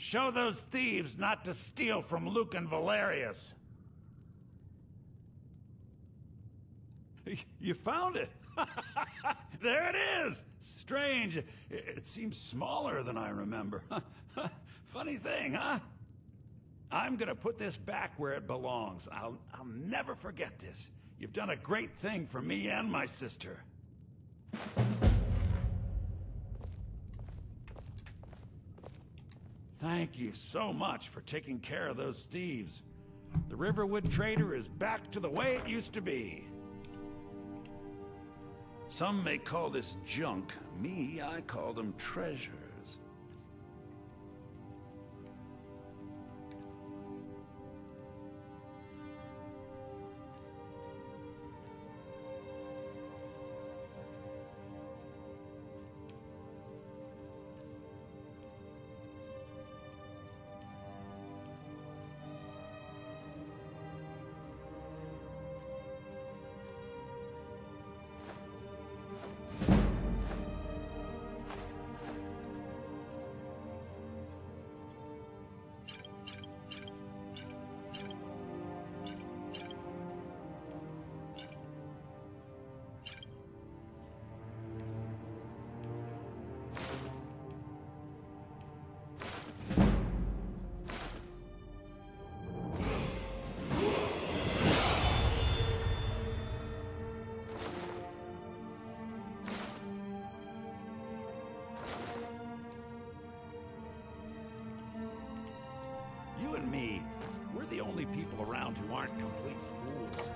Show those thieves not to steal from Luke and Valerius. You found it! There it is! Strange. It seems smaller than I remember. Funny thing, huh? I'm gonna put this back where it belongs. I'll never forget this. You've done a great thing for me and my sister. Thank you so much for taking care of those thieves. The Riverwood Trader is back to the way it used to be. Some may call this junk. Me, I call them treasures. You and me, we're the only people around who aren't complete fools.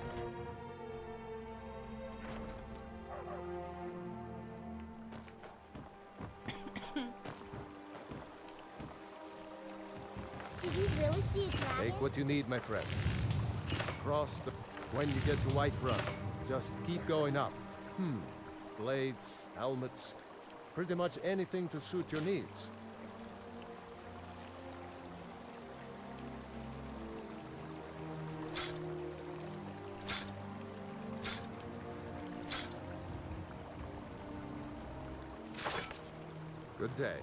Did you really see a dragon? Take what you need, my friend. Cross the... When you get to Whiterun, just keep going up. Blades, helmets, pretty much anything to suit your needs. Good day.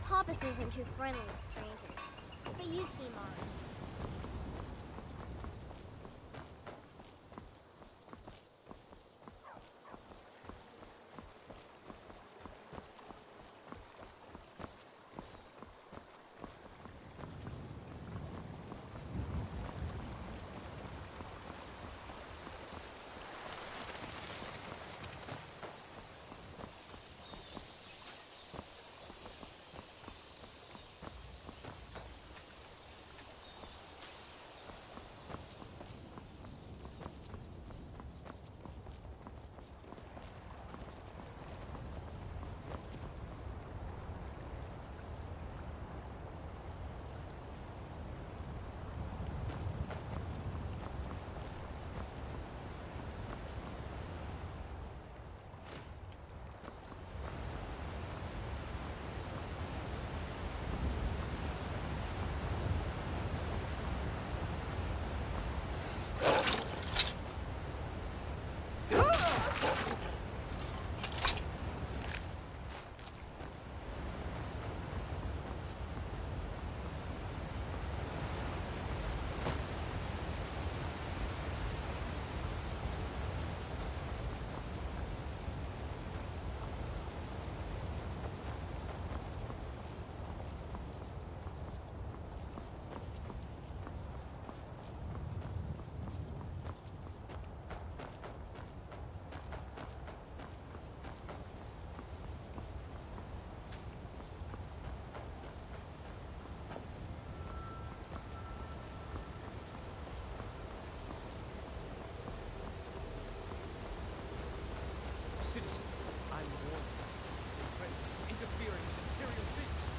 Papas isn't too friendly with strangers, but you seem alright. Citizen, I'm warned. Your presence is interfering with Imperial business.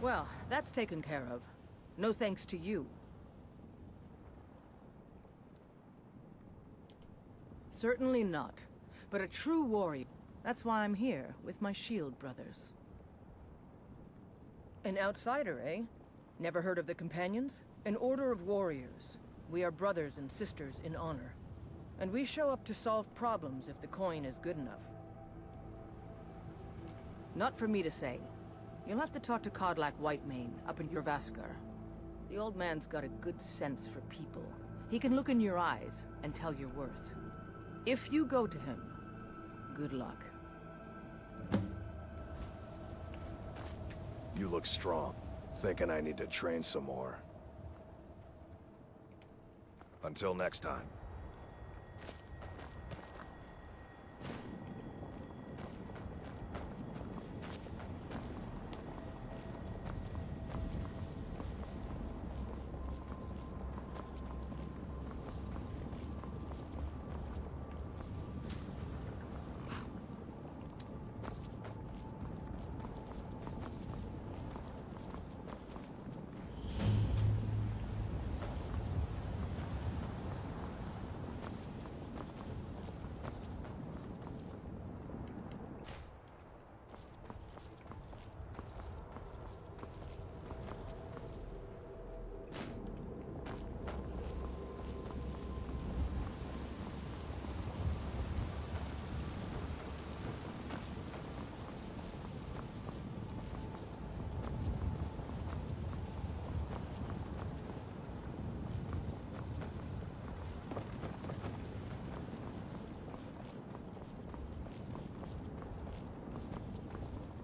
Well, that's taken care of. No thanks to you. Certainly not. But a true warrior. That's why I'm here, with my shield brothers. An outsider, eh? Never heard of the Companions? An order of warriors. We are brothers and sisters in honor. And we show up to solve problems if the coin is good enough. Not for me to say. You'll have to talk to Kodlak Whitemane up in Jorvaskar. The old man's got a good sense for people. He can look in your eyes and tell your worth. If you go to him, good luck. You look strong. Thinking I need to train some more. Until next time.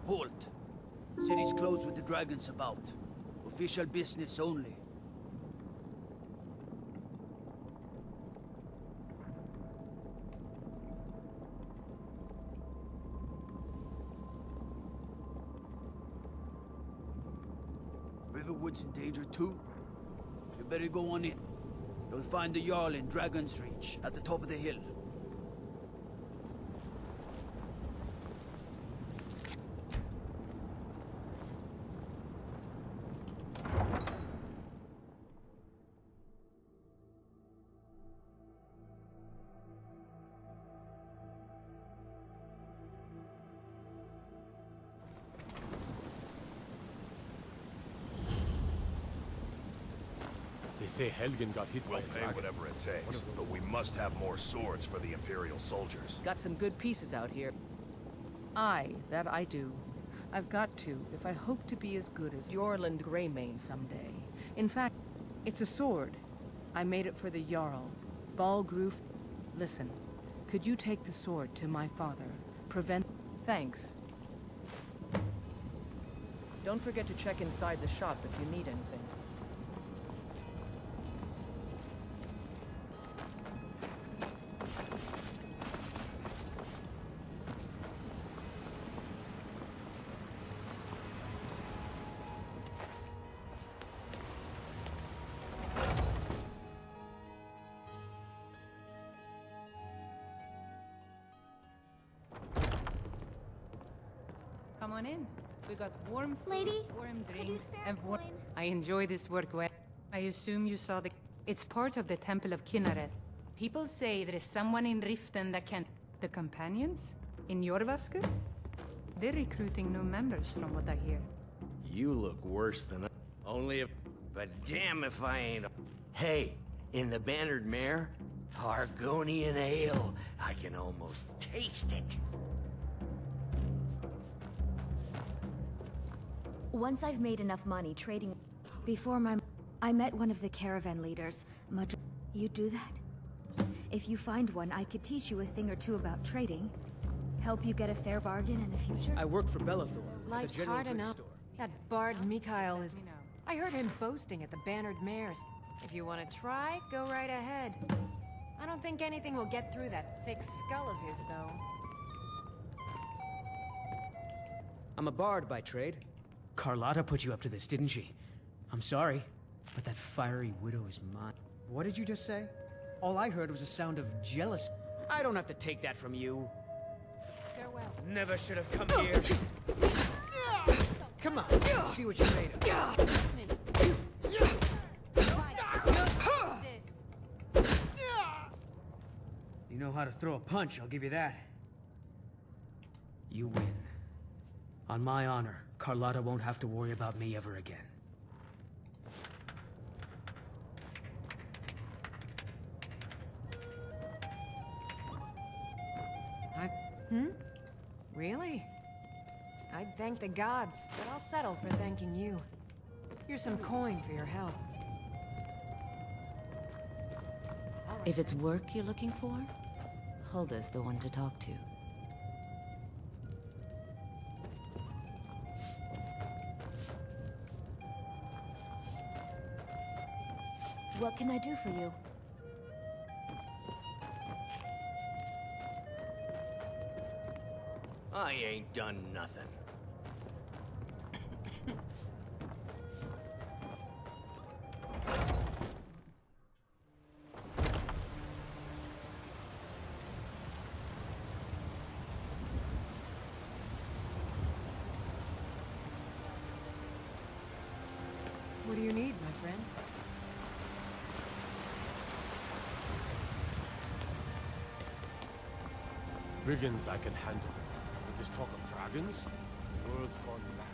Halt. City's closed with the dragons about. Official business only. Riverwood's in danger too? You better go on in. You'll find the Jarl in Dragon's Reach, at the top of the hill. They say Helgen got hit We'll by a pay dragon. whatever it takes, but we must have more swords for the Imperial soldiers. Got some good pieces out here. That I do. I've got to, if I hope to be as good as Jorland Greymane someday. In fact, it's a sword. I made it for the Jarl. Balgroof. Listen, could you take the sword to my father? Prevent... Thanks. Don't forget to check inside the shop if you need anything. Come on in. We got warm food, Lady, warm could you drinks, spare and a coin? I enjoy this work well. I assume you saw the... It's part of the Temple of Kinnareth. People say there is someone in Riften that can... The Companions? In Jorvaskr? They're recruiting new members from what I hear. You look worse than only if... But damn if I ain't... Hey, in the Bannered Mare, Argonian ale. I can almost taste it. Once I've made enough money trading... Before I met one of the caravan leaders. You do that? If you find one, I could teach you a thing or two about trading. Help you get a fair bargain in the future. I work for Bellathor. Life's hard enough. That bard Mikhail is... I heard him boasting at the Bannered Mares. If you want to try, go right ahead. I don't think anything will get through that thick skull of his, though. I'm a bard by trade. Carlotta put you up to this, didn't she? I'm sorry, but that fiery widow is mine. What did you just say? All I heard was a sound of jealousy. I don't have to take that from you. Farewell. Never should have come here. Come on, let's see what you're made of. You know how to throw a punch, I'll give you that. You win. On my honor, Carlotta won't have to worry about me ever again. Really? I'd thank the gods, but I'll settle for thanking you. Here's some coin for your help. If it's work you're looking for, Hulda's the one to talk to. What can I do for you? I ain't done nothing. What do you need, my friend? Brigands I can handle. But this talk of dragons? The world's gone mad.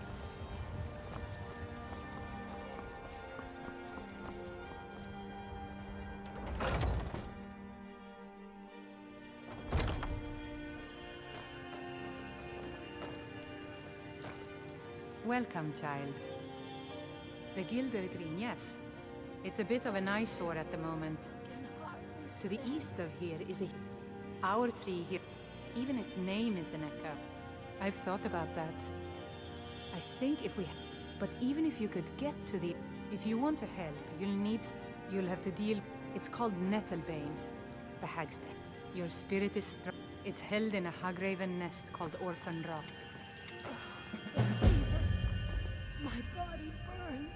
Welcome, child. The Gildergreen, yes. It's a bit of an eyesore at the moment. To the east of here is our tree here. Even its name is an echo. I've thought about that. I think if we... But even if you could get to the... If you want to help, you'll have to deal... It's called Nettlebane. The Hagstead. Your spirit is strong. It's held in a Hagraven nest called Orphan Rock. My body burns.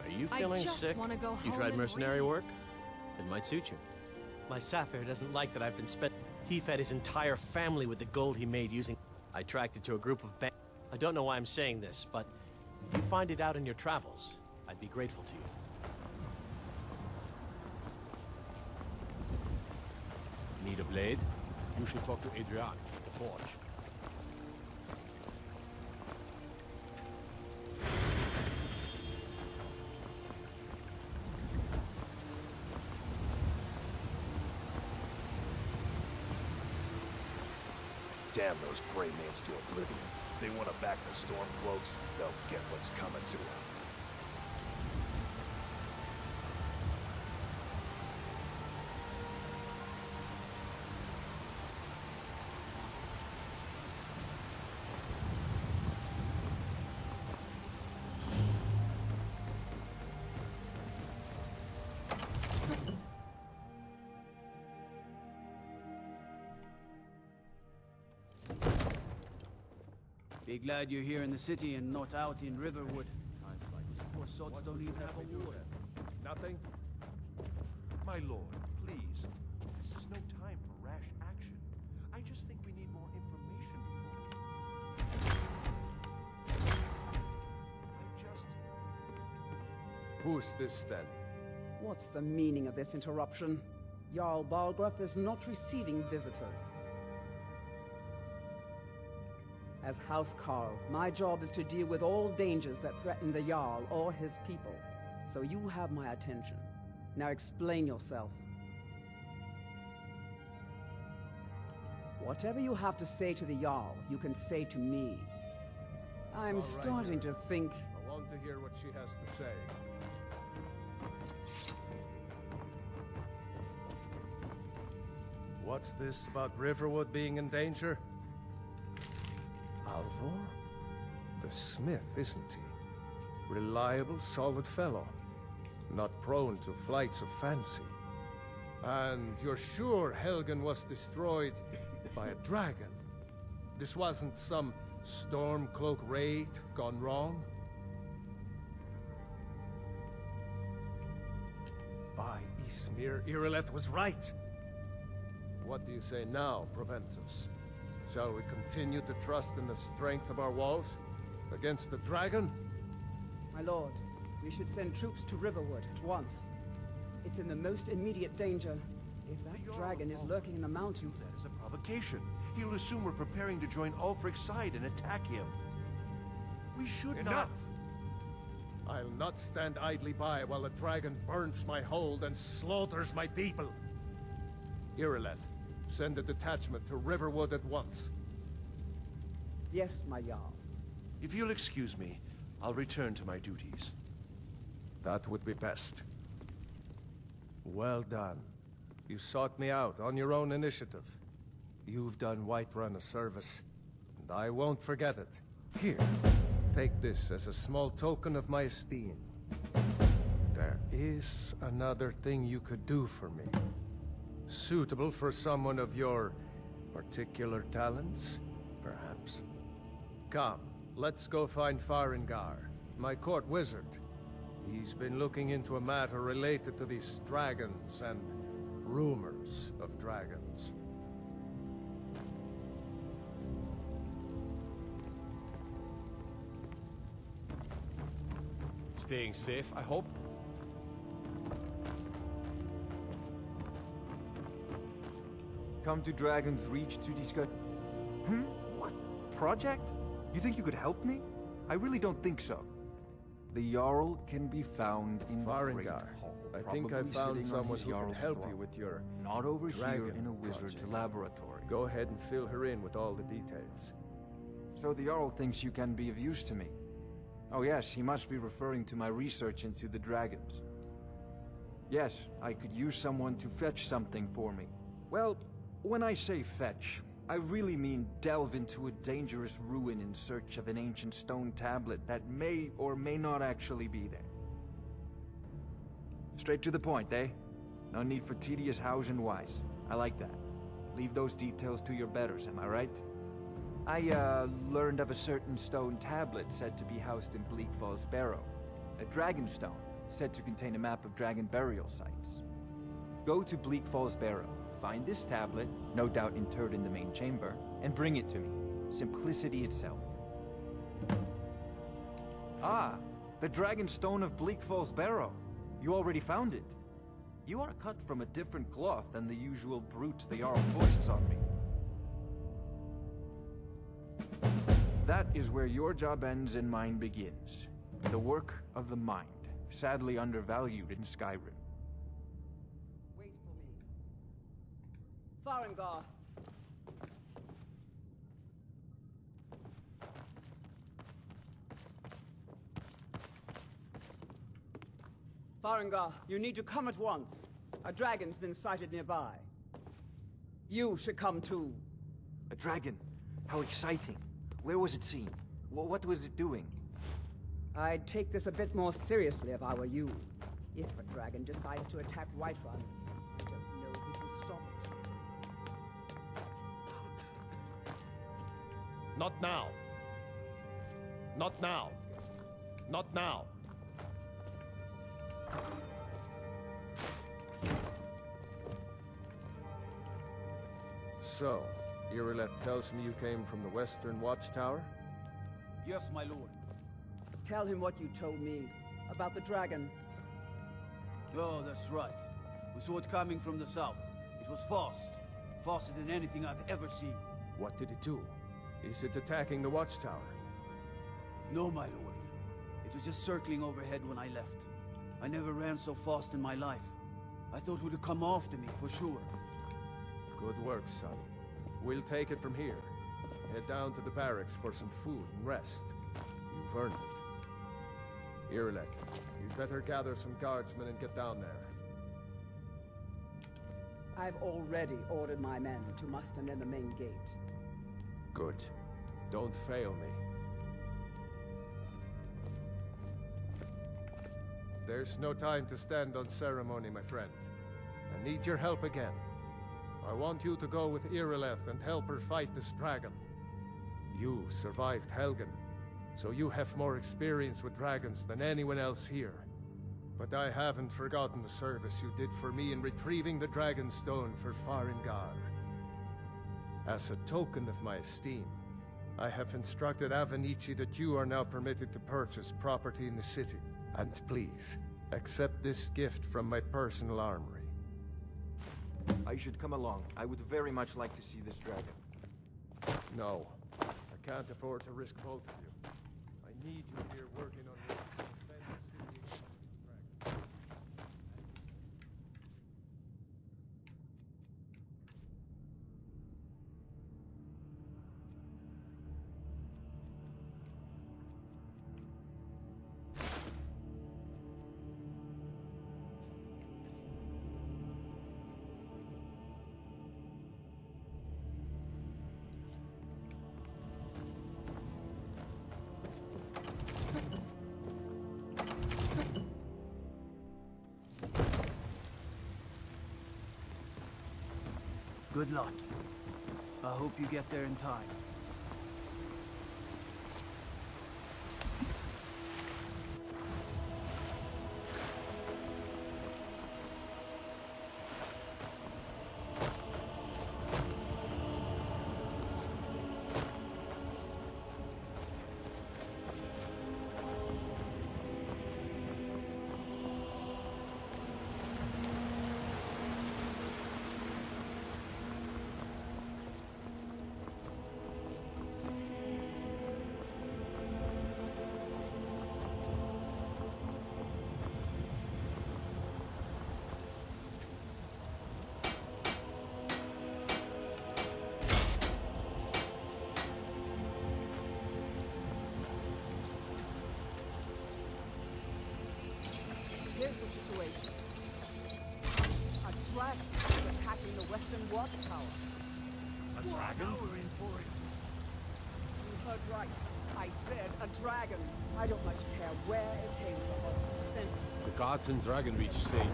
Are you feeling sick? You tried mercenary work? It might suit you. My Sapphire doesn't like that I've been spent. He fed his entire family with the gold he made using... I tracked it to a group of I don't know why I'm saying this, but if you find it out in your travels, I'd be grateful to you. Need a blade? You should talk to Adrian at the forge. Damn those gray mains to oblivion. They want to back the Stormcloaks, they'll get what's coming to them. Be glad you're here in the city and not out in Riverwood. These poor sods don't even have a water. Nothing? My lord, please. This is no time for rash action. I just think we need more information before we... Who's this, then? What's the meaning of this interruption? Jarl Balgrup is not receiving visitors. As House Carl, my job is to deal with all dangers that threaten the Jarl or his people. So you have my attention. Now explain yourself. Whatever you have to say to the Jarl, you can say to me. I'm starting to think... I want to hear what she has to say. What's this about Riverwood being in danger? Alvor? The smith, isn't he? Reliable, solid fellow. Not prone to flights of fancy. And you're sure Helgen was destroyed by a dragon? This wasn't some Stormcloak raid gone wrong? By Ysmir, Irileth was right. What do you say now, Proventus? Shall we continue to trust in the strength of our walls? Against the dragon? My lord, we should send troops to Riverwood at once. It's in the most immediate danger. If that dragon is lurking in the mountains... That is a provocation. He'll assume we're preparing to join Ulfric's side and attack him. We should Enough! I'll not stand idly by while the dragon burns my hold and slaughters my people. Irileth, send a detachment to Riverwood at once. Yes, my Jarl. If you'll excuse me, I'll return to my duties. That would be best. Well done. You sought me out on your own initiative. You've done Whiterun a service, and I won't forget it. Here, take this as a small token of my esteem. There is another thing you could do for me. Suitable for someone of your particular talents, perhaps. Come, let's go find Farengar, my court wizard. He's been looking into a matter related to these dragons and rumors of dragons. Staying safe, I hope? Come to Dragon's Reach to discuss... What? Project? You think you could help me? I really don't think so. The Jarl can be found in the Great Hall. I think I found someone who can help you with your not over here dragon in a wizard's project. laboratory. Go ahead and fill her in with all the details. So the Jarl thinks you can be of use to me. Oh yes, he must be referring to my research into the dragons. Yes, I could use someone to fetch something for me. Well, when I say fetch, I really mean delve into a dangerous ruin in search of an ancient stone tablet that may or may not actually be there. Straight to the point, eh? No need for tedious hows and whys. I like that. Leave those details to your betters, am I right? I, learned of a certain stone tablet said to be housed in Bleak Falls Barrow. A dragon stone, said to contain a map of dragon burial sites. Go to Bleak Falls Barrow, find this tablet, no doubt interred in the main chamber, and bring it to me. Simplicity itself. Ah, the dragon stone of Bleak Falls Barrow. You already found it. You are cut from a different cloth than the usual brutes the Jarl foists on me. That is where your job ends and mine begins. The work of the mind, sadly undervalued in Skyrim. Wait for me. Farengar! Farengar, you need to come at once. A dragon's been sighted nearby. You should come too. A dragon? How exciting. Where was it seen? What was it doing? I'd take this a bit more seriously if I were you. If a dragon decides to attack Whiterun, I don't know who can stop it. Not now. Not now. Not now. So, Irileth tells me you came from the Western Watchtower? Yes, my lord. Tell him what you told me about the dragon. Oh, that's right. We saw it coming from the south. It was fast. Faster than anything I've ever seen. What did it do? Is it attacking the Watchtower? No, my lord. It was just circling overhead when I left. I never ran so fast in my life. I thought it would come after me, for sure. Good work, son. We'll take it from here. Head down to the barracks for some food and rest. You've earned it. Irileth, you'd better gather some guardsmen and get down there. I've already ordered my men to muster near the main gate. Good. Don't fail me. There's no time to stand on ceremony, my friend. I need your help again. I want you to go with Irileth and help her fight this dragon. You survived Helgen, so you have more experience with dragons than anyone else here. But I haven't forgotten the service you did for me in retrieving the Dragon Stone for Farengar. As a token of my esteem, I have instructed Avenici that you are now permitted to purchase property in the city. And please, accept this gift from my personal armory. I should come along. I would very much like to see this dragon. No. I can't afford to risk both of you. I need you here working on ways to defend the city against this dragon. Good luck. I hope you get there in time. Here's the situation. A dragon is attacking the western watchtower. A dragon? Now we're in for it. You heard right. I said a dragon. I don't much care where it came from or who sent it. The gods and dragon reach say.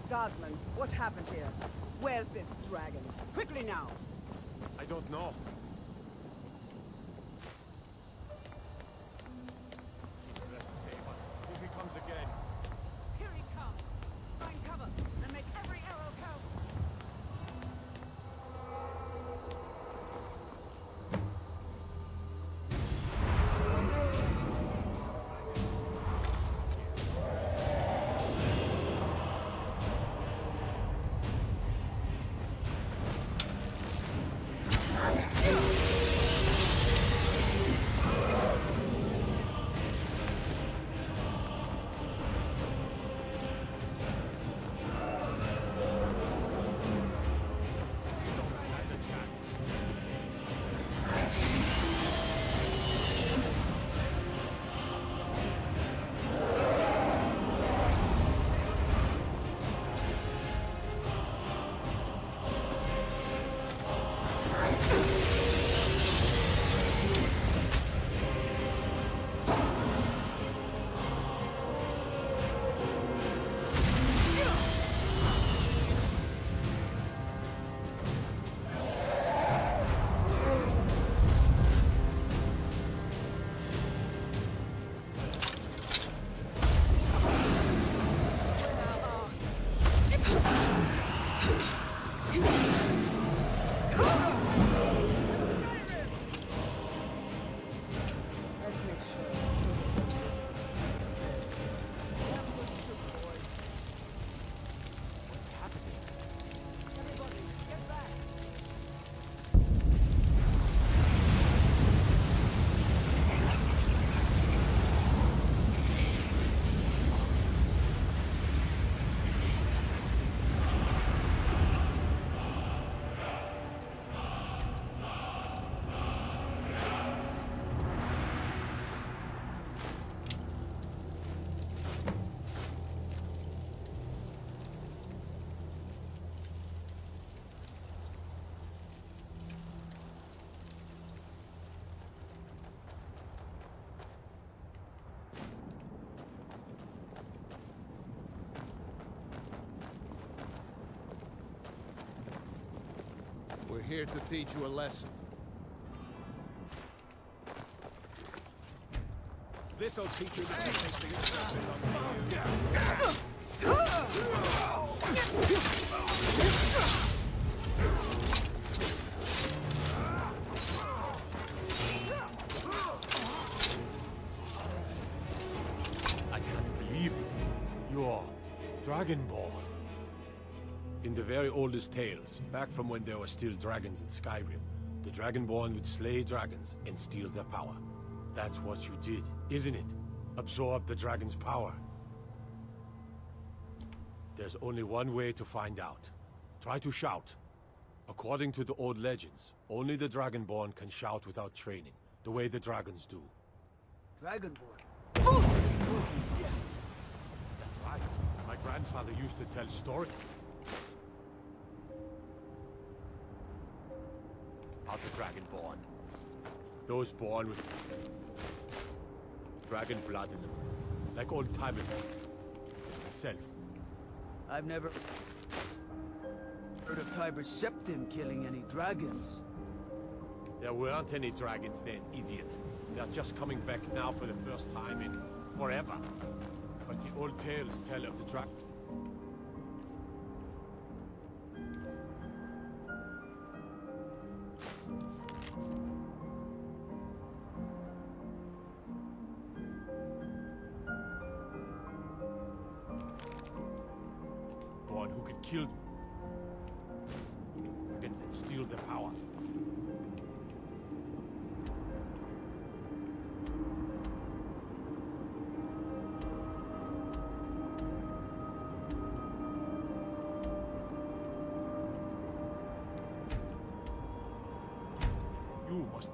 Guardsman, what happened here? Where's this dragon? Quickly now! I don't know. Let's save We're here to teach you a lesson. This'll teach you that anything is I can't believe it. You're Dragonborn. In the very oldest tales, back from when there were still dragons in Skyrim, the Dragonborn would slay dragons and steal their power. That's what you did, isn't it? Absorb the dragon's power. There's only one way to find out. Try to shout. According to the old legends, only the Dragonborn can shout without training, the way the dragons do. Dragonborn? That's right. My grandfather used to tell stories about the Dragonborn. Those born with dragon blood in them. Like old timers. Myself. I've never heard of Tiber Septim killing any dragons. There weren't any dragons then, idiot. They're just coming back now for the first time in forever. But the old tales tell of the dragon. Who can kill dragons and steal their power. You must...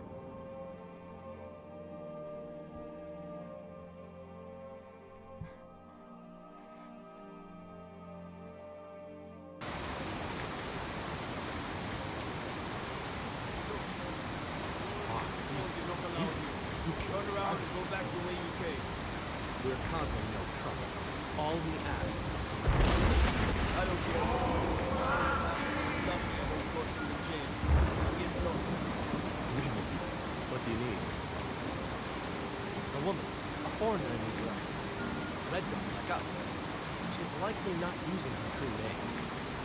Turn around and go back the way you came. We're causing no trouble. All we ask is to... I don't care. Dump me a whole course in the jail. Get lost. What do you need? A woman. A foreigner in these lands. Red gun like us. She's likely not using her true name.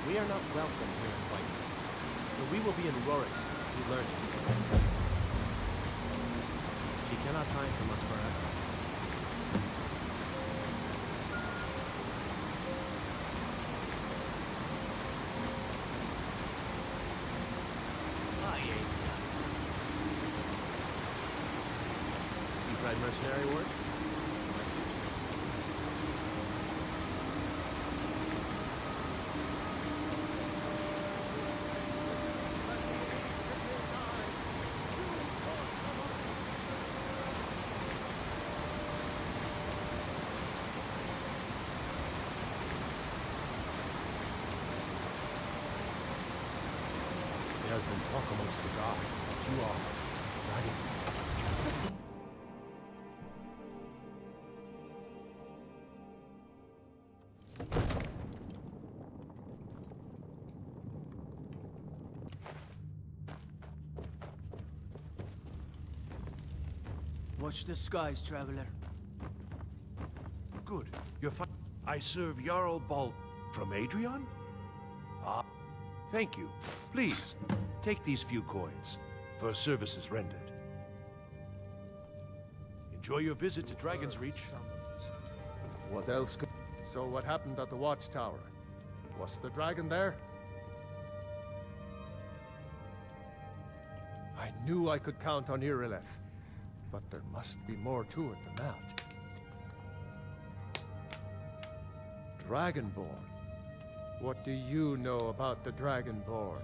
We are not welcome here in White. But we will be in Rorikstead if we learn it. She cannot hide from us forever. You tried mercenary work? has been talk amongst the gods that you are dragon. Watch the skies, traveler. Good. You're fine. I serve Jarl Bald from Adrian? Ah, thank you. Please, take these few coins for services rendered. Enjoy your visit to Dragon's Reach. What else could... So what happened at the watchtower? Was the dragon there? I knew I could count on Irileth, but there must be more to it than that. Dragonborn? What do you know about the Dragonborn?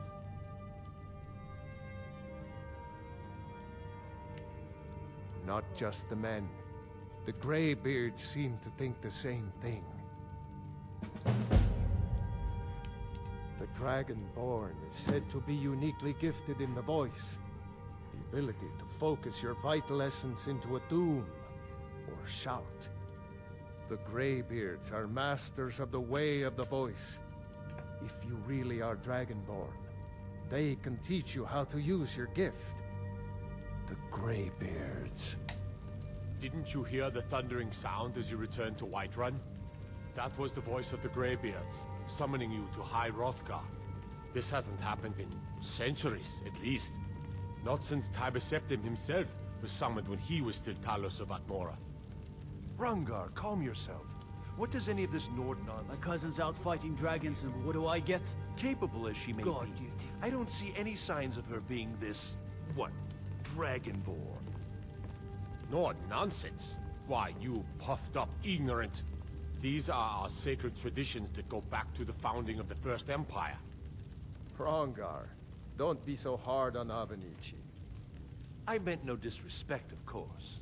Not just the men. The Greybeards seem to think the same thing. The Dragonborn is said to be uniquely gifted in the voice. The ability to focus your vital essence into a doom or shout. The Greybeards are masters of the way of the voice. If you really are Dragonborn, they can teach you how to use your gift. The Greybeards. Didn't you hear the thundering sound as you returned to Whiterun? That was the voice of the Greybeards, summoning you to High Hrothgar. This hasn't happened in centuries, at least. Not since Tiber Septim himself was summoned when he was still Talos of Atmora. Rangar, calm yourself. What does any of this Nord nonsense... My cousin's out fighting dragons, and what do I get? Capable as she may God, be, you think... I don't see any signs of her being this... what? Dragonborn. Nord nonsense? Why, you puffed up ignorant. These are our sacred traditions that go back to the founding of the First Empire. Rangar, don't be so hard on Avenici. I meant no disrespect, of course.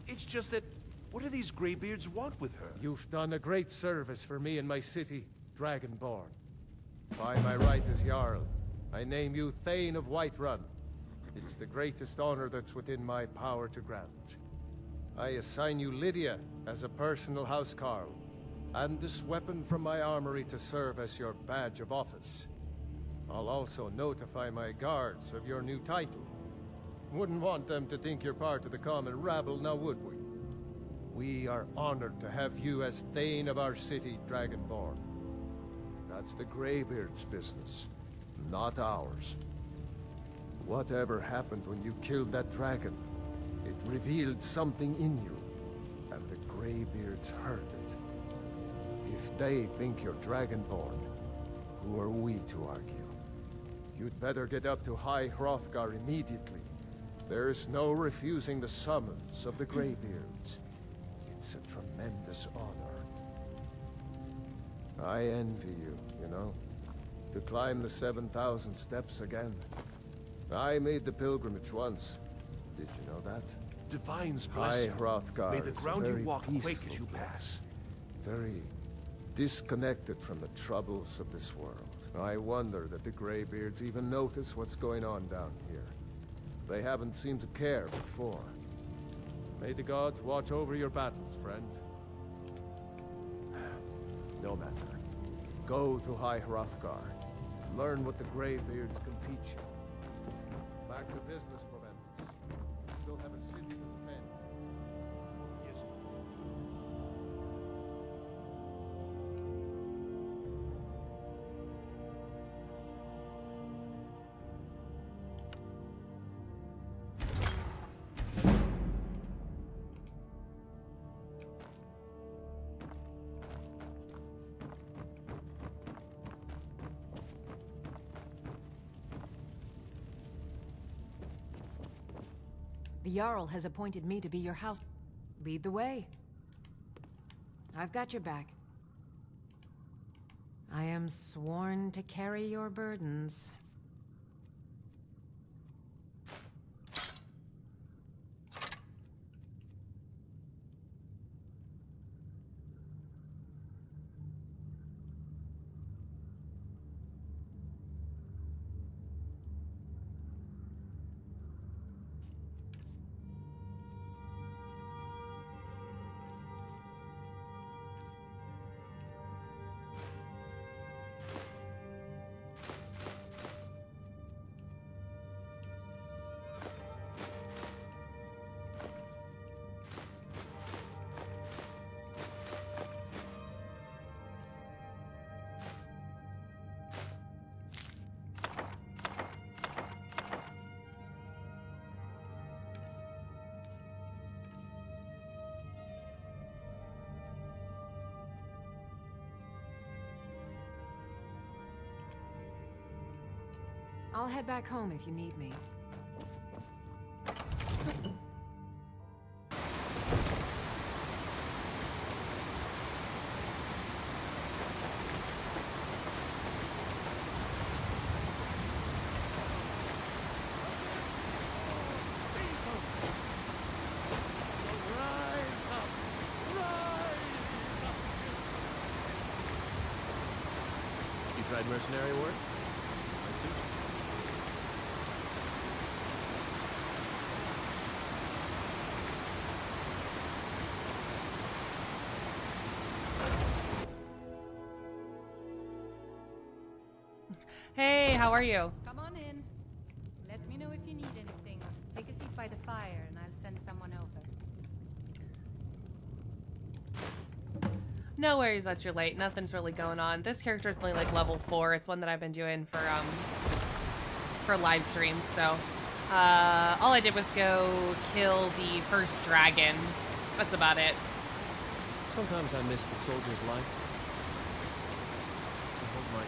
It's just that... what do these Greybeards want with her? You've done a great service for me and my city, Dragonborn. By my right as Jarl, I name you Thane of Whiterun. It's the greatest honor that's within my power to grant. I assign you Lydia as a personal housecarl, and this weapon from my armory to serve as your badge of office. I'll also notify my guards of your new title. Wouldn't want them to think you're part of the common rabble, now would we? We are honored to have you as Thane of our city, Dragonborn. That's the Greybeard's business, not ours. Whatever happened when you killed that dragon, it revealed something in you, and the Greybeards heard it. If they think you're Dragonborn, who are we to argue? You'd better get up to High Hrothgar immediately. There's no refusing the summons of the Greybeards. It's a tremendous honor. I envy you, you know, to climb the 7,000 steps again. I made the pilgrimage once. Did you know that? Divines bless High you. Hrothgar May the is a ground you very walk quake peaceful as you place. pass. Very disconnected from the troubles of this world. I wonder that the Greybeards even notice what's going on down here. They haven't seemed to care before. May the gods watch over your battles, friend. No matter. Go to High Hrothgar. Learn what the Greybeards can teach you. Back to business, Proventus. We still have a city to defend. Yes. The Jarl has appointed me to be your house. Lead the way. I've got your back. I am sworn to carry your burdens. I'll head back home if you need me. You tried mercenary work? Might suit you. Hey, how are you? Come on in. Let me know if you need anything. Take a seat by the fire and I'll send someone over. No worries that you're late. Nothing's really going on. This character is only like level 4. It's one that I've been doing for live streams. So all I did was go kill the first dragon. That's about it. Sometimes I miss the soldier's life. I hope my...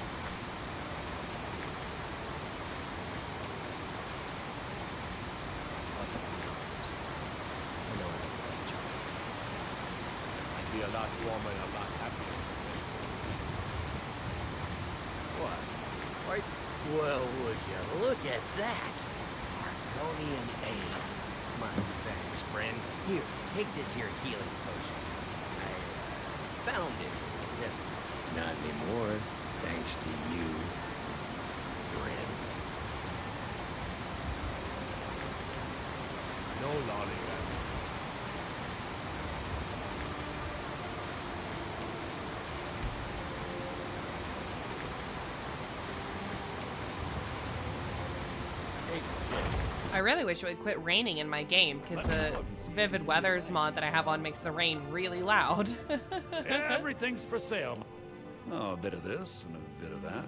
I know I don't have a choice. I'd be a lot warmer and a lot happier. What? Quite well, would you? Look at that! Argonian ale. My thanks, friend. Here, take this here healing potion. I found it. Not anymore, thanks to you, friend. No lollygag. I really wish it would quit raining in my game, because the Vivid Weathers mod that I have on makes the rain really loud. Everything's for sale. Oh, a bit of this and a bit of that.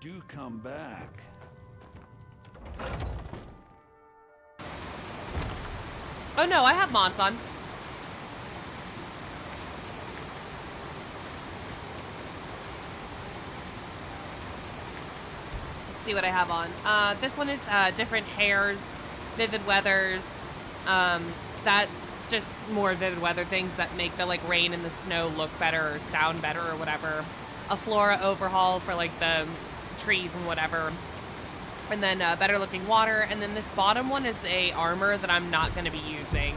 Do come back. Oh no, I have mods on. Let's see what I have on. This one is different hairs, Vivid Weathers. That's just more Vivid Weather things that make the like rain and the snow look better or sound better or whatever. A flora overhaul for like the trees and whatever, and then better looking water, and then this bottom one is a armor that I'm not going to be using.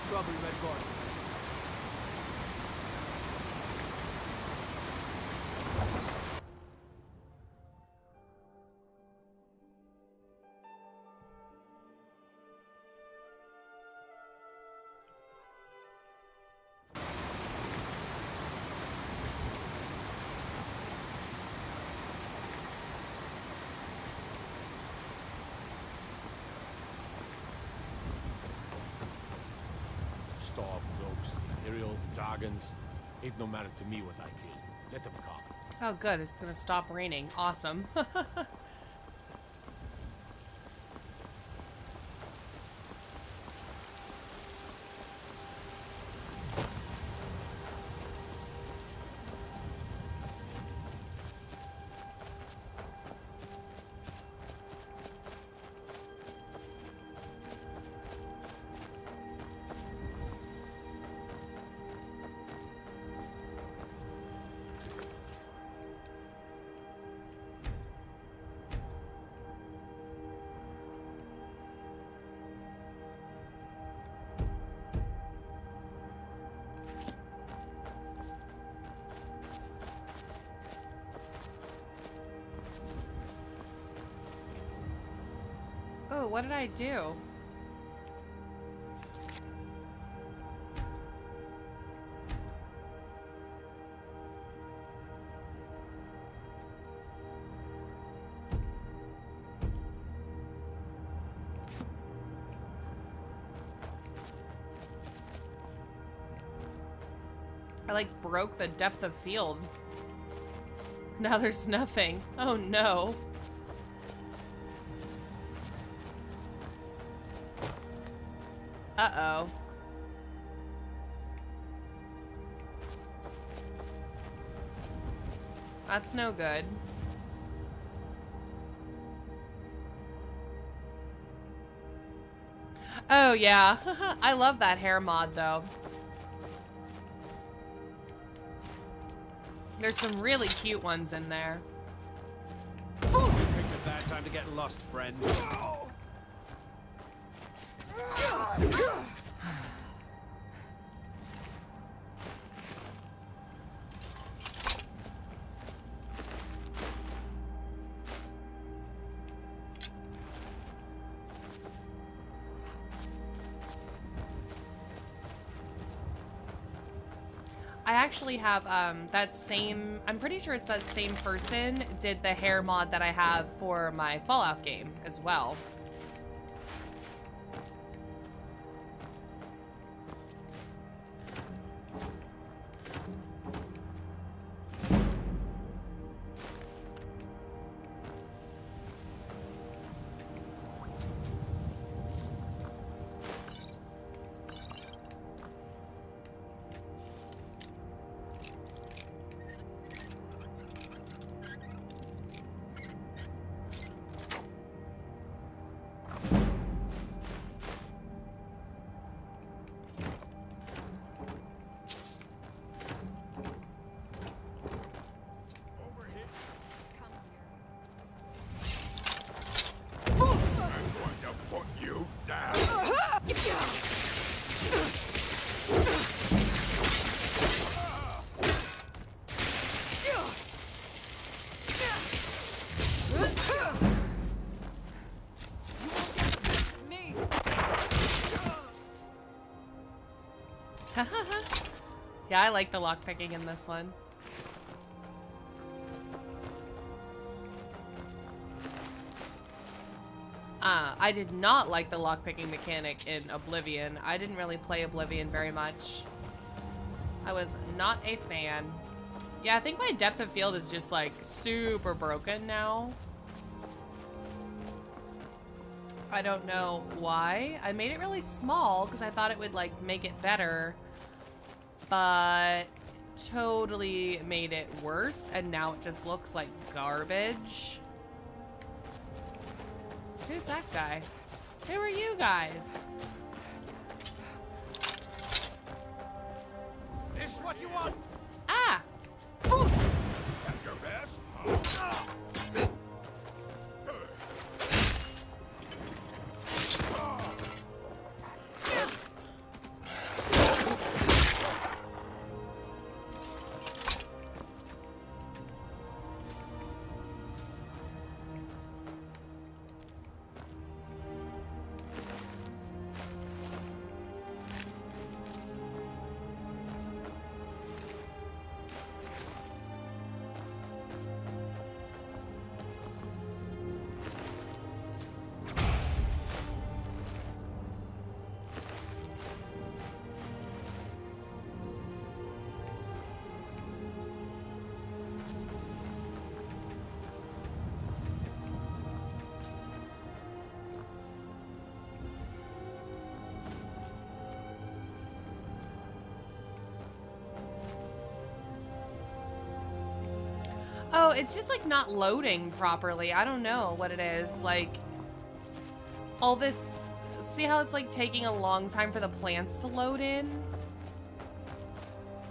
Trouble, Red Guard. Storm, rogues, Imperials, dragons. Ain't no matter to me what I kill. Let them come. Oh good, it's going to stop raining. Awesome. no, what did I do? I like broke the depth of field. Now there's nothing. Oh no. Uh-oh. That's no good. Oh yeah. I love that hair mod though. There's some really cute ones in there. Picked a bad time to get lost, friend. I actually have that same, I'm pretty sure it's that same person did the hair mod that I have for my Fallout game as well. Yeah, I like the lockpicking in this one. I did not like the lockpicking mechanic in Oblivion. I didn't really play Oblivion very much. I was not a fan. Yeah, I think my depth of field is just like super broken now. I don't know why. I made it really small because I thought it would like make it better, but totally made it worse, and now it just looks like garbage. Who's that guy? Who are you guys? This what you want? Ah! At your best? Oh, it's just like not loading properly. I don't know what it is. Like, all this, see how it's like taking a long time for the plants to load in?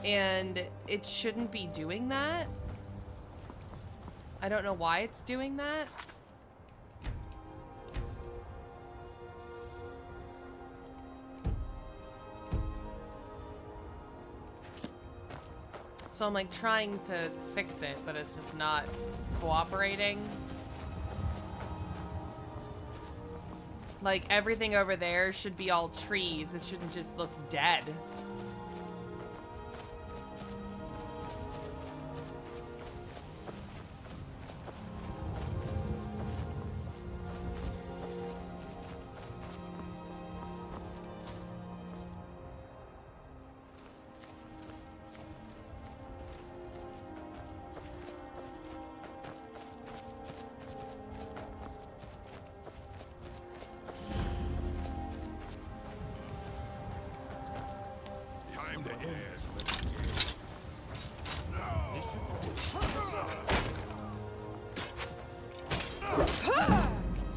And it shouldn't be doing that. I don't know why it's doing that. So I'm like trying to fix it, but it's just not cooperating. Like, everything over there should be all trees. It shouldn't just look dead.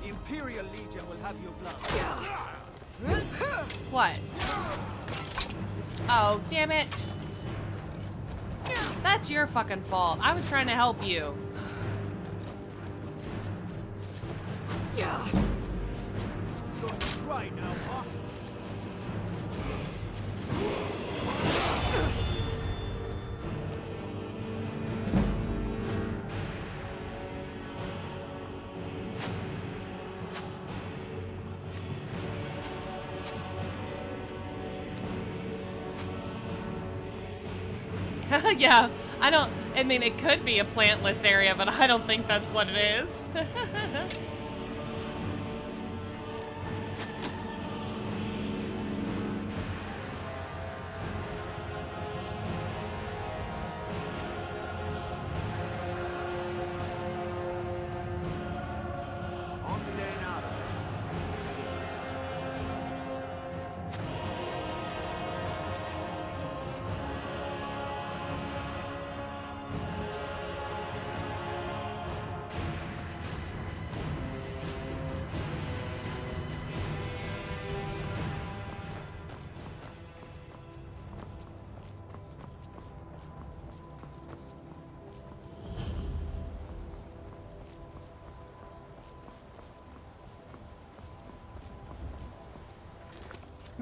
The Imperial Legion will have your blood. What? Oh, damn it. That's your fucking fault. I was trying to help you. Right now, huh? Yeah, I mean, it could be a plantless area, but I don't think that's what it is. I'm staying out of it.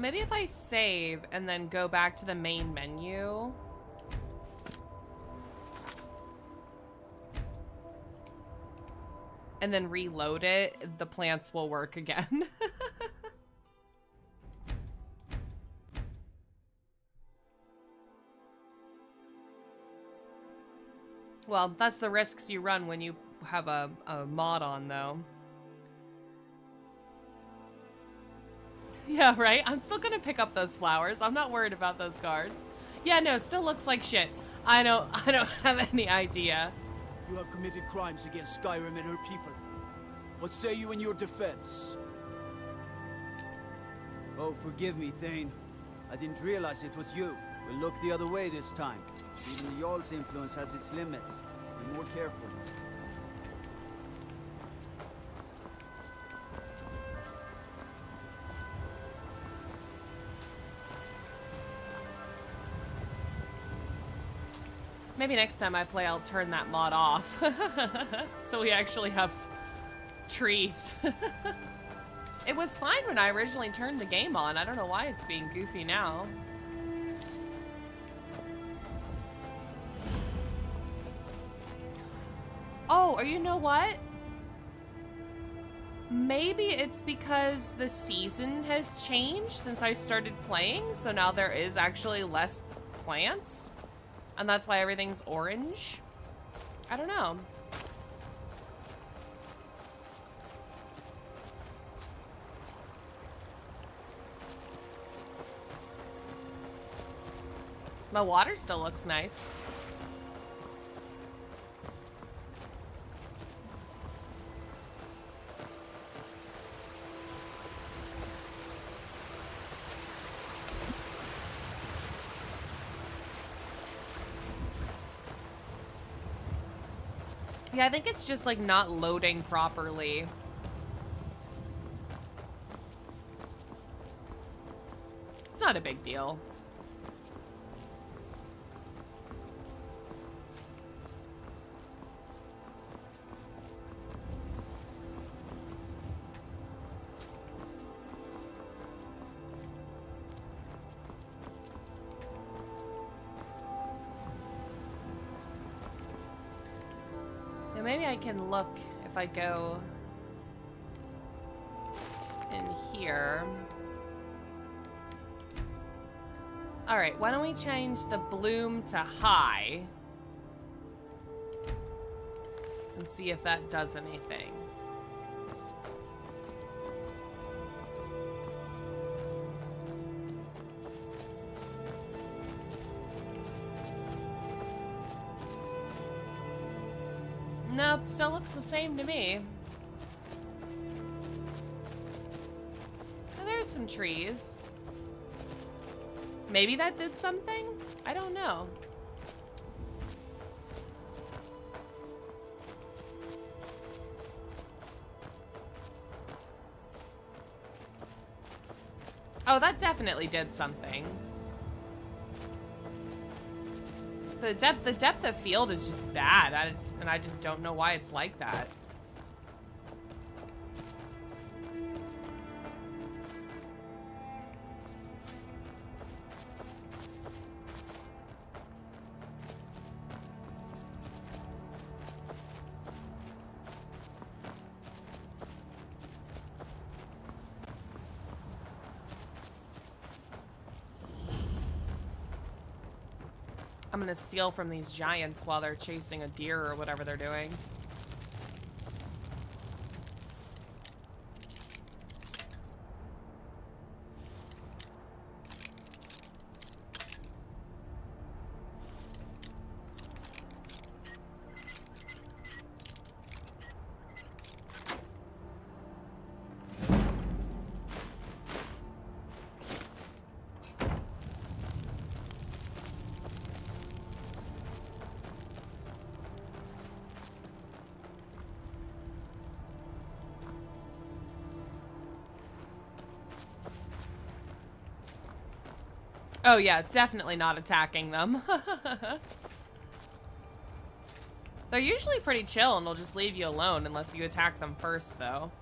Maybe if I save and then go back to the main menu. And then reload it, the plants will work again. Well, that's the risks you run when you have a mod on, though. Yeah, right? I'm still gonna pick up those flowers. I'm not worried about those guards. Yeah, no, still looks like shit. I don't have any idea. You have committed crimes against Skyrim and her people. What say you in your defense? Oh, forgive me, Thane. I didn't realize it was you. We'll look the other way this time. Even the Jarl's influence has its limits. Be more careful. Maybe next time I play, I'll turn that mod off. So we actually have trees. It was fine when I originally turned the game on. I don't know why it's being goofy now. Oh, or you know what? Maybe it's because the season has changed since I started playing, so now there is actually less plants. And that's why everything's orange? I don't know. My water still looks nice. Yeah, I think it's just like not loading properly. It's not a big deal. Maybe I can look if I go in here. Alright, why don't we change the bloom to high? And see if that does anything. Nope, still looks the same to me. Oh, there's some trees. Maybe that did something? I don't know. Oh, that definitely did something. The depth of field is just bad. I just don't know why it's like that. I'm gonna steal from these giants while they're chasing a deer or whatever they're doing. Oh yeah, definitely not attacking them. They're usually pretty chill and they'll just leave you alone unless you attack them first, though.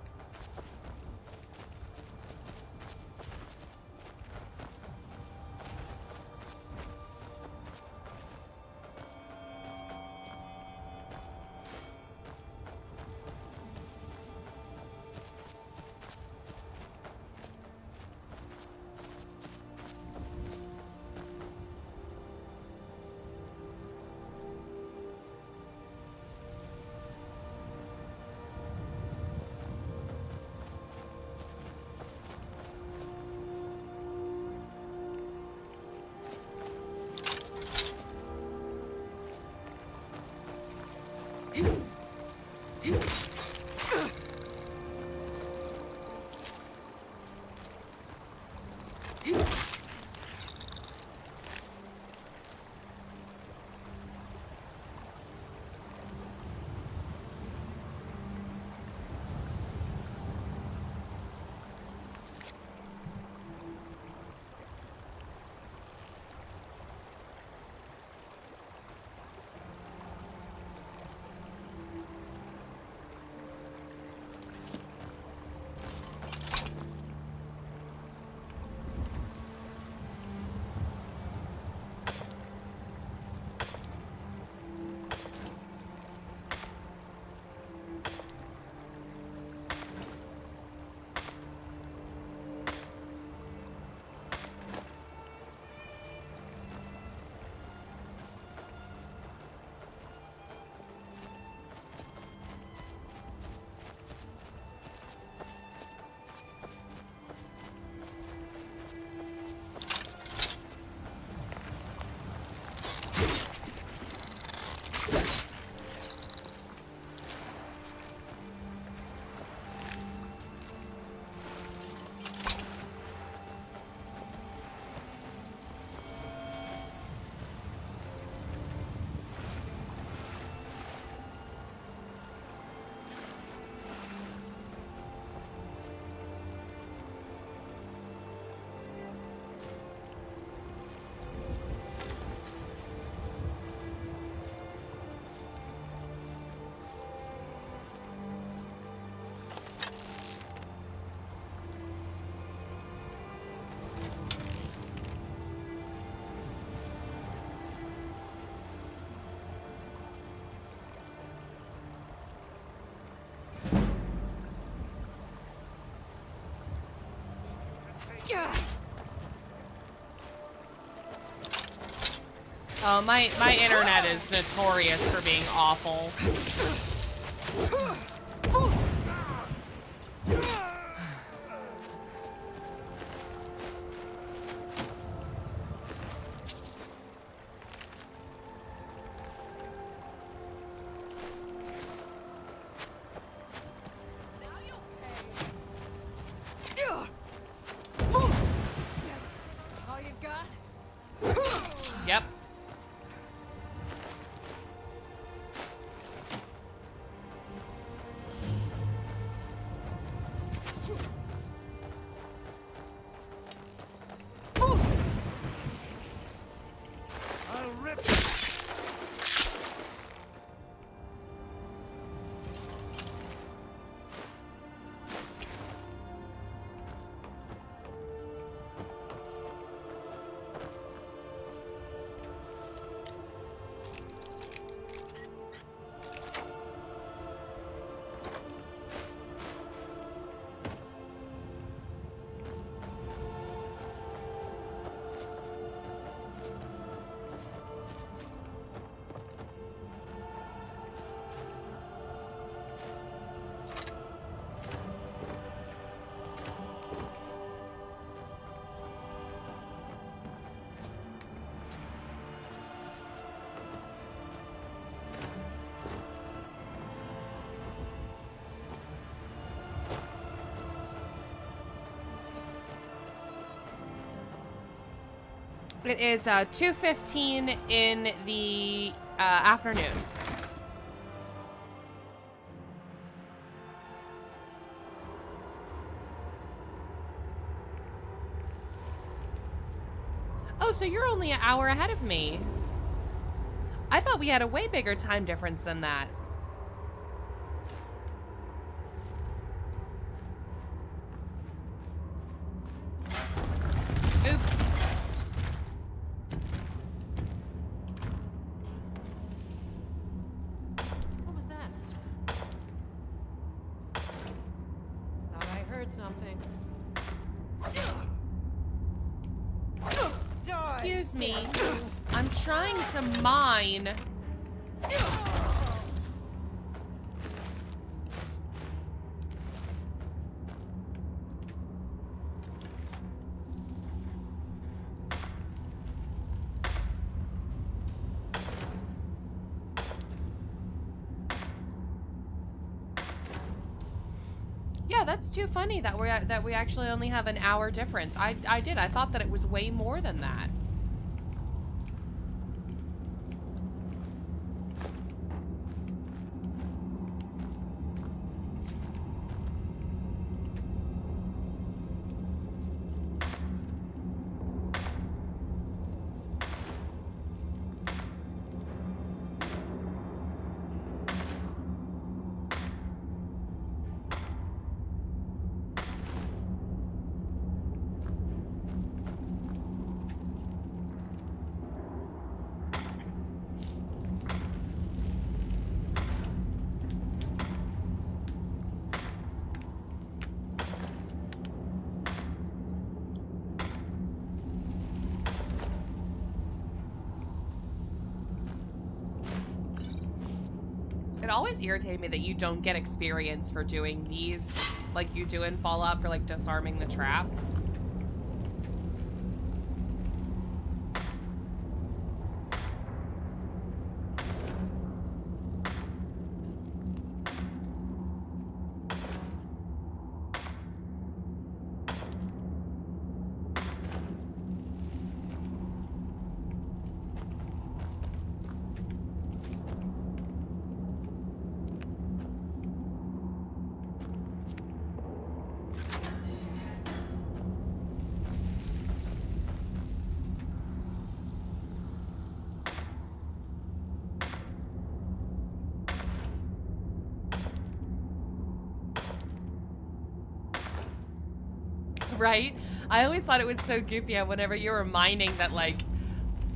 Oh, my internet is notorious for being awful. All you got? Yep. I'll rip. It is 2:15 in the afternoon. Oh, so you're only an hour ahead of me. I thought we had a way bigger time difference than that. Oops. What was that? Thought I heard something. Excuse me. I'm trying to mine. Yeah, that's too funny that we actually only have an hour difference. I thought that it was way more than that. It always irritated me that you don't get experience for doing these like you do in Fallout for like disarming the traps. Right? I always thought it was so goofy whenever you were mining that, like,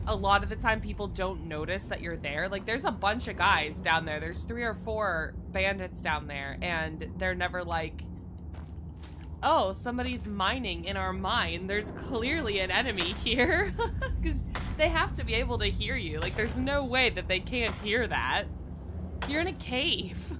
a lot of the time people don't notice that you're there. Like, there's a bunch of guys down there. There's 3 or 4 bandits down there, and they're never, like, oh, somebody's mining in our mine. There's clearly an enemy here. Because they have to be able to hear you. Like, there's no way that they can't hear that. You're in a cave.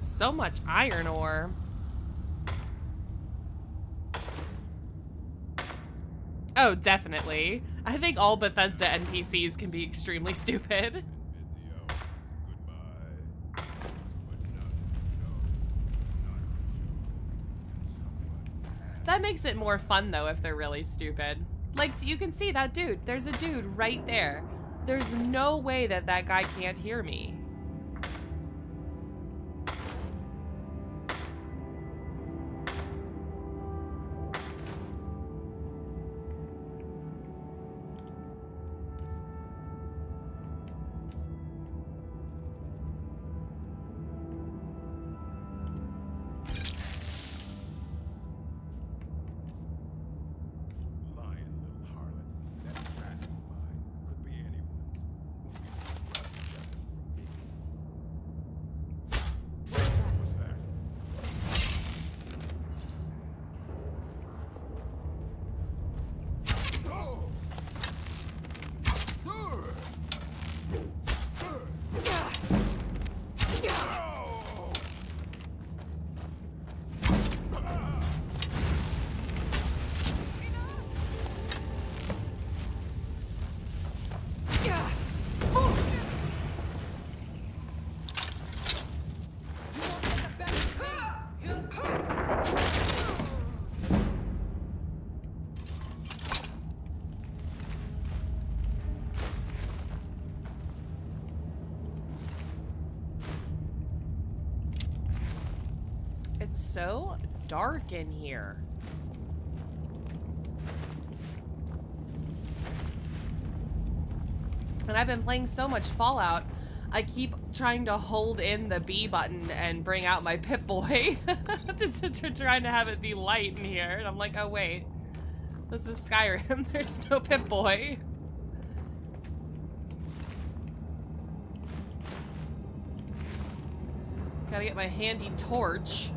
So much iron ore. Oh, definitely. I think all Bethesda NPCs can be extremely stupid. That makes it more fun, though, if they're really stupid. Like, you can see that dude. There's a dude right there. There's no way that that guy can't hear me. It's so dark in here. And I've been playing so much Fallout, I keep trying to hold in the B button and bring out my Pip-Boy to trying to have it be light in here. And I'm like, oh wait, this is Skyrim. There's no Pip-Boy. Gotta get my handy torch.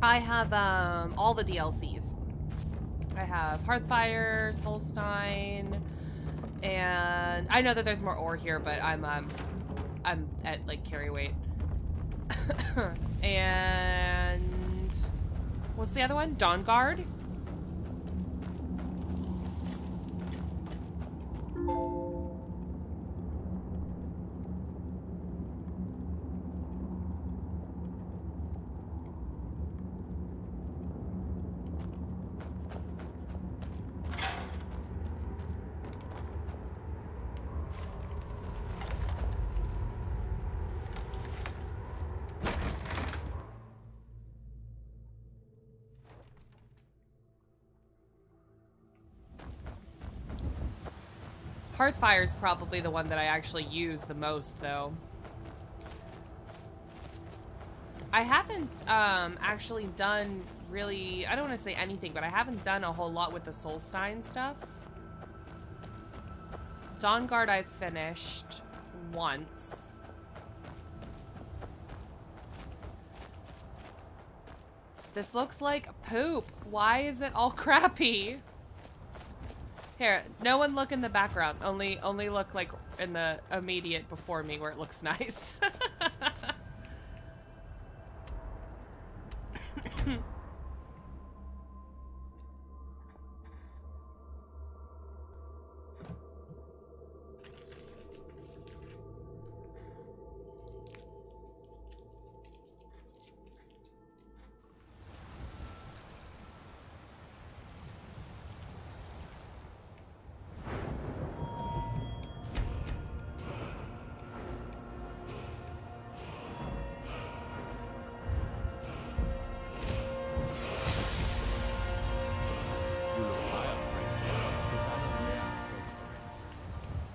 I have all the DLCs. I have Hearthfire, Solstein, And I know that there's more ore here, but I'm at like carry weight. And what's the other one? Dawn Guard. Hearthfire is probably the one that I actually use the most, though. I haven't actually done really, I don't want to say anything, but I haven't done a whole lot with the Solstein stuff. Dawn Guard I've finished once. This looks like poop. Why is it all crappy? Here, no one look in the background. Only look like in the immediate before me where it looks nice.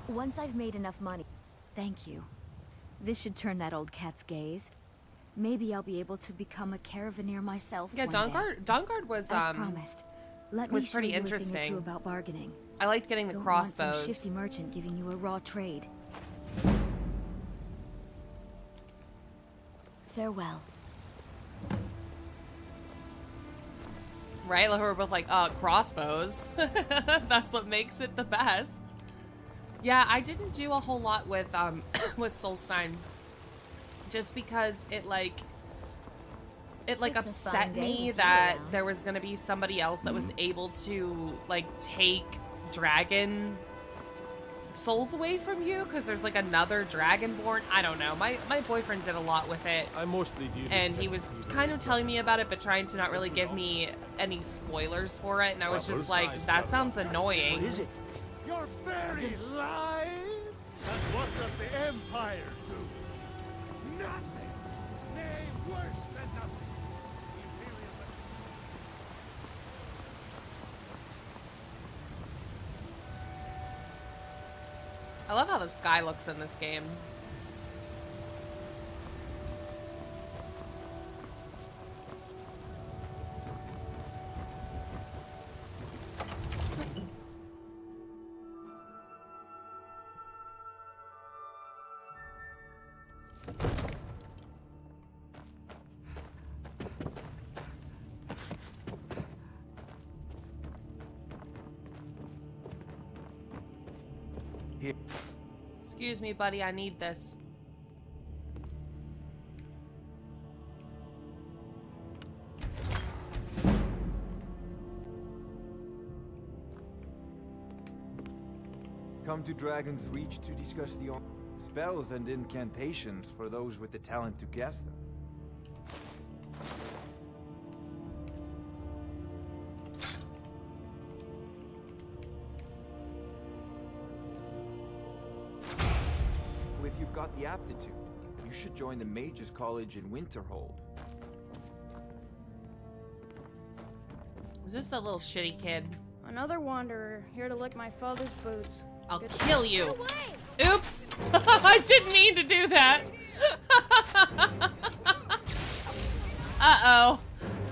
Once I've made enough money... Thank you. This should turn that old cat's gaze. Maybe I'll be able to become a caravaneer myself. Yeah, Dawn Guard was as promised. Let was me pretty show you interesting. A thing or two about bargaining. I liked getting the Don't crossbows. Want some shifty merchant giving you a raw trade. Farewell. Right? Like we're both like, crossbows. That's what makes it the best. Yeah, I didn't do a whole lot with with Solstein, just because it upset me that there was gonna be somebody else that was able to like take dragon souls away from you, because there's like another dragonborn. I don't know. My boyfriend did a lot with it. I mostly do. And he was kind of telling me about it, but trying to not really give me any spoilers for it. And I was just like, that sounds annoying. What is it? You're very lying! And what does the Empire do? Nothing! Nay, worse than nothing! I love how the sky looks in this game. Excuse me, buddy, I need this. Come to Dragon's Reach to discuss the spells and incantations for those with the talent to cast them. If you've got the aptitude, you should join the Mages College in Winterhold. Is this the little shitty kid? Another wanderer, here to lick my father's boots. I'll kill you. Oops! I didn't mean to do that. Uh-oh.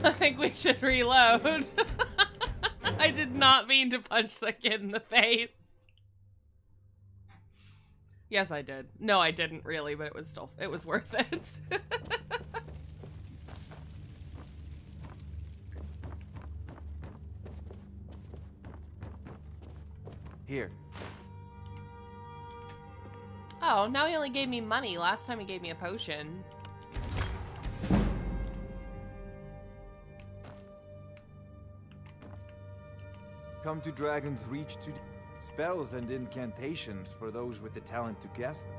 I think we should reload. I did not mean to punch the kid in the face. Yes, I did. No, I didn't really, but it was worth it. Here. Oh, now he only gave me money. Last time he gave me a potion. Come to Dragon's Reach to spells and incantations for those with the talent to cast them.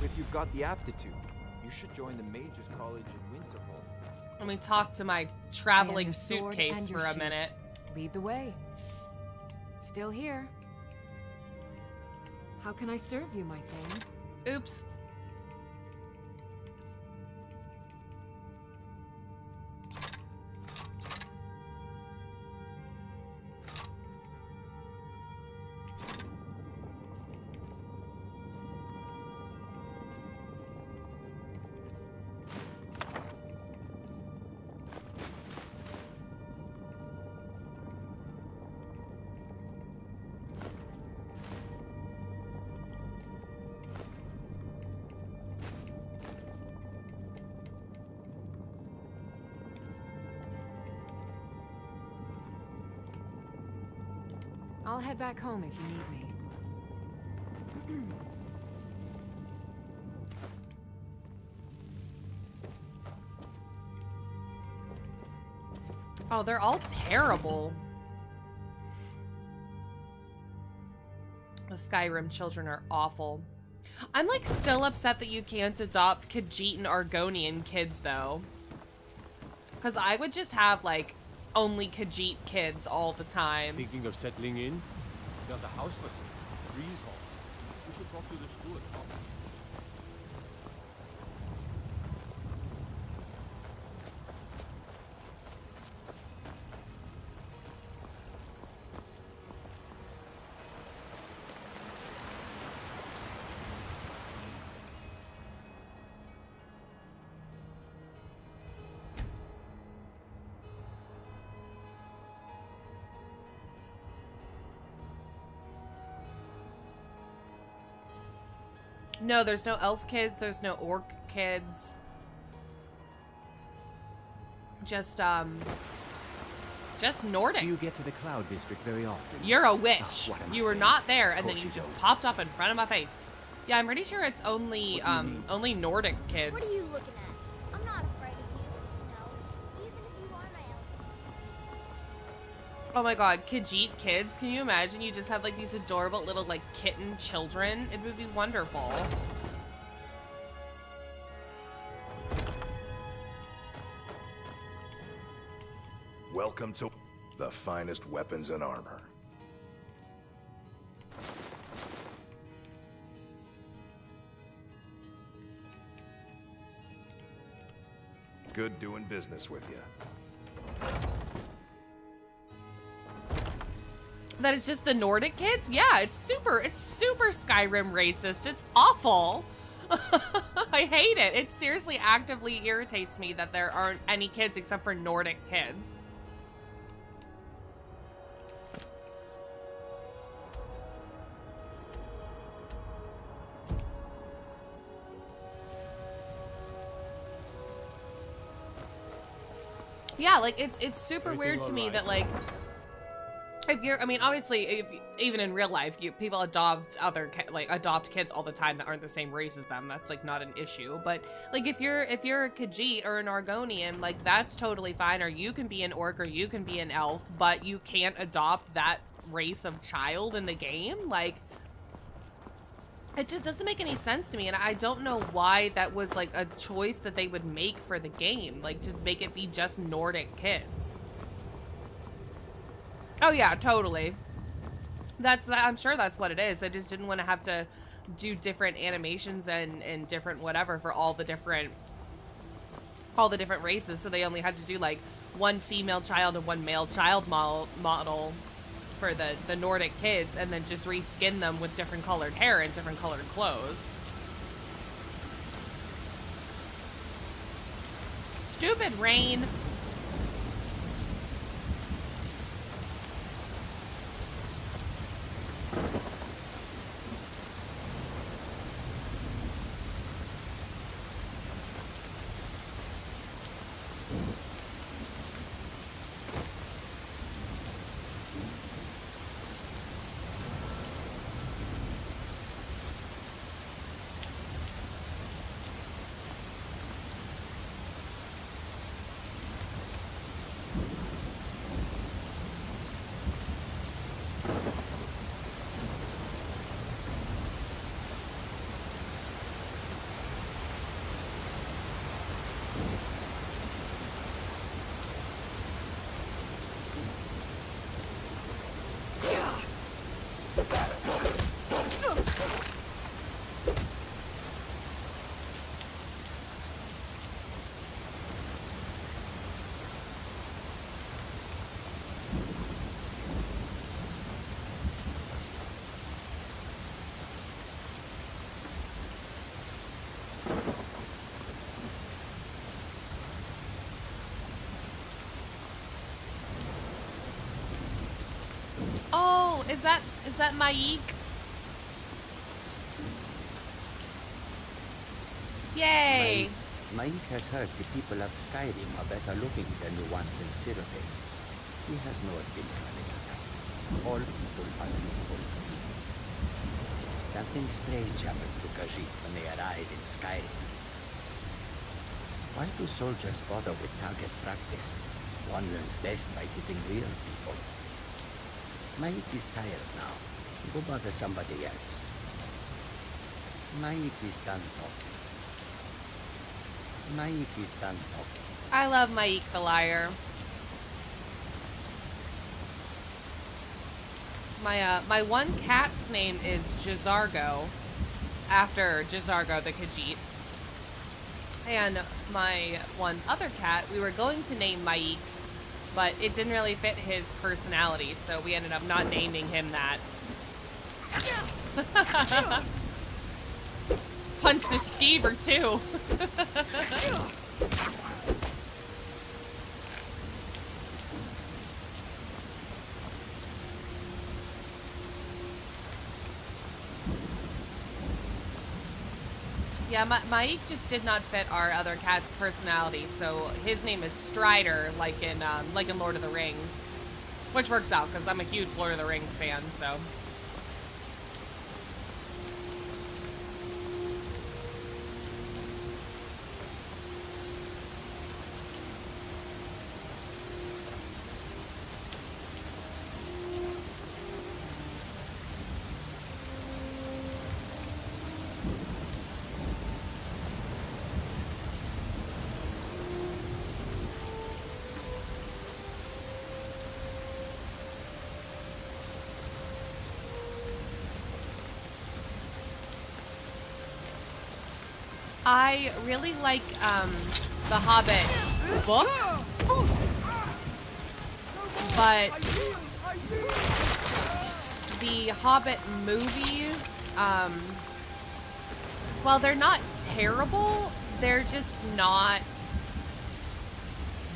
If you've got the aptitude, you should join the Mages College in Winterhold. Let me talk to my traveling suitcase for a minute. Lead the way. Still here. How can I serve you, my thing? Oops. I'll head back home if you need me. Oh, they're all terrible. The Skyrim children are awful. I'm like still upset that you can't adopt Khajiit and Argonian kids though. Because I would just have like only Khajiit kids all the time. Thinking of settling in? There's a house for sale. Breeze Hall. You should talk to the steward. No, there's no elf kids, there's no orc kids. Just Nordic. Do you get to the Cloud District very often? You're a witch. Oh, you were not there, and then you just popped up in front of my face. Yeah, I'm pretty sure it's only only Nordic kids. What are you looking at? I'm not afraid of you. No, even if you are my elf. Oh my god, Khajiit kids. Can you imagine you just have like these adorable little like kitten children? It would be wonderful. Welcome to the finest weapons and armor. Good doing business with you. That is just the Nordic kids? Yeah, it's super Skyrim racist. It's awful. I hate it. It seriously actively irritates me that there aren't any kids except for Nordic kids. Yeah, like it's super weird to me that like if you're, I mean, obviously, even in real life, people adopt adopt kids all the time that aren't the same race as them. That's like not an issue. But like if you're a Khajiit or an Argonian, like that's totally fine. Or you can be an orc or you can be an elf, but you can't adopt that race of child in the game. Like it just doesn't make any sense to me, and I don't know why that was like a choice that they would make for the game, like to make it be just Nordic kids. Oh yeah, totally. I'm sure that's what it is. They just didn't want to have to do different animations and different whatever for all the different races. So they only had to do like one female child and one male child model for the Nordic kids, and then just reskin them with different colored hair and different colored clothes. Stupid rain. that Maik? Yay! Maik has heard the people of Skyrim are better looking than the ones in Sirve. He has no opinion on it. All people are beautiful. Something strange happens to Khajiit when they arrive in Skyrim. Why do soldiers bother with target practice? One learns best by hitting real people. Maik is tired now. Go bother somebody else. Maik is done talking. Maik is done talking. I love Maik the liar. My one cat's name is Jazargo, after Jazargo the Khajiit. And my one other cat, we were going to name Maik, but it didn't really fit his personality, so we ended up not naming him that. Punch the skeever too. Yeah, Maik just did not fit our other cat's personality, so his name is Strider, like in Lord of the Rings, which works out because I'm a huge Lord of the Rings fan. So. I really like the Hobbit book, but the Hobbit movies, while they're not terrible, they're just not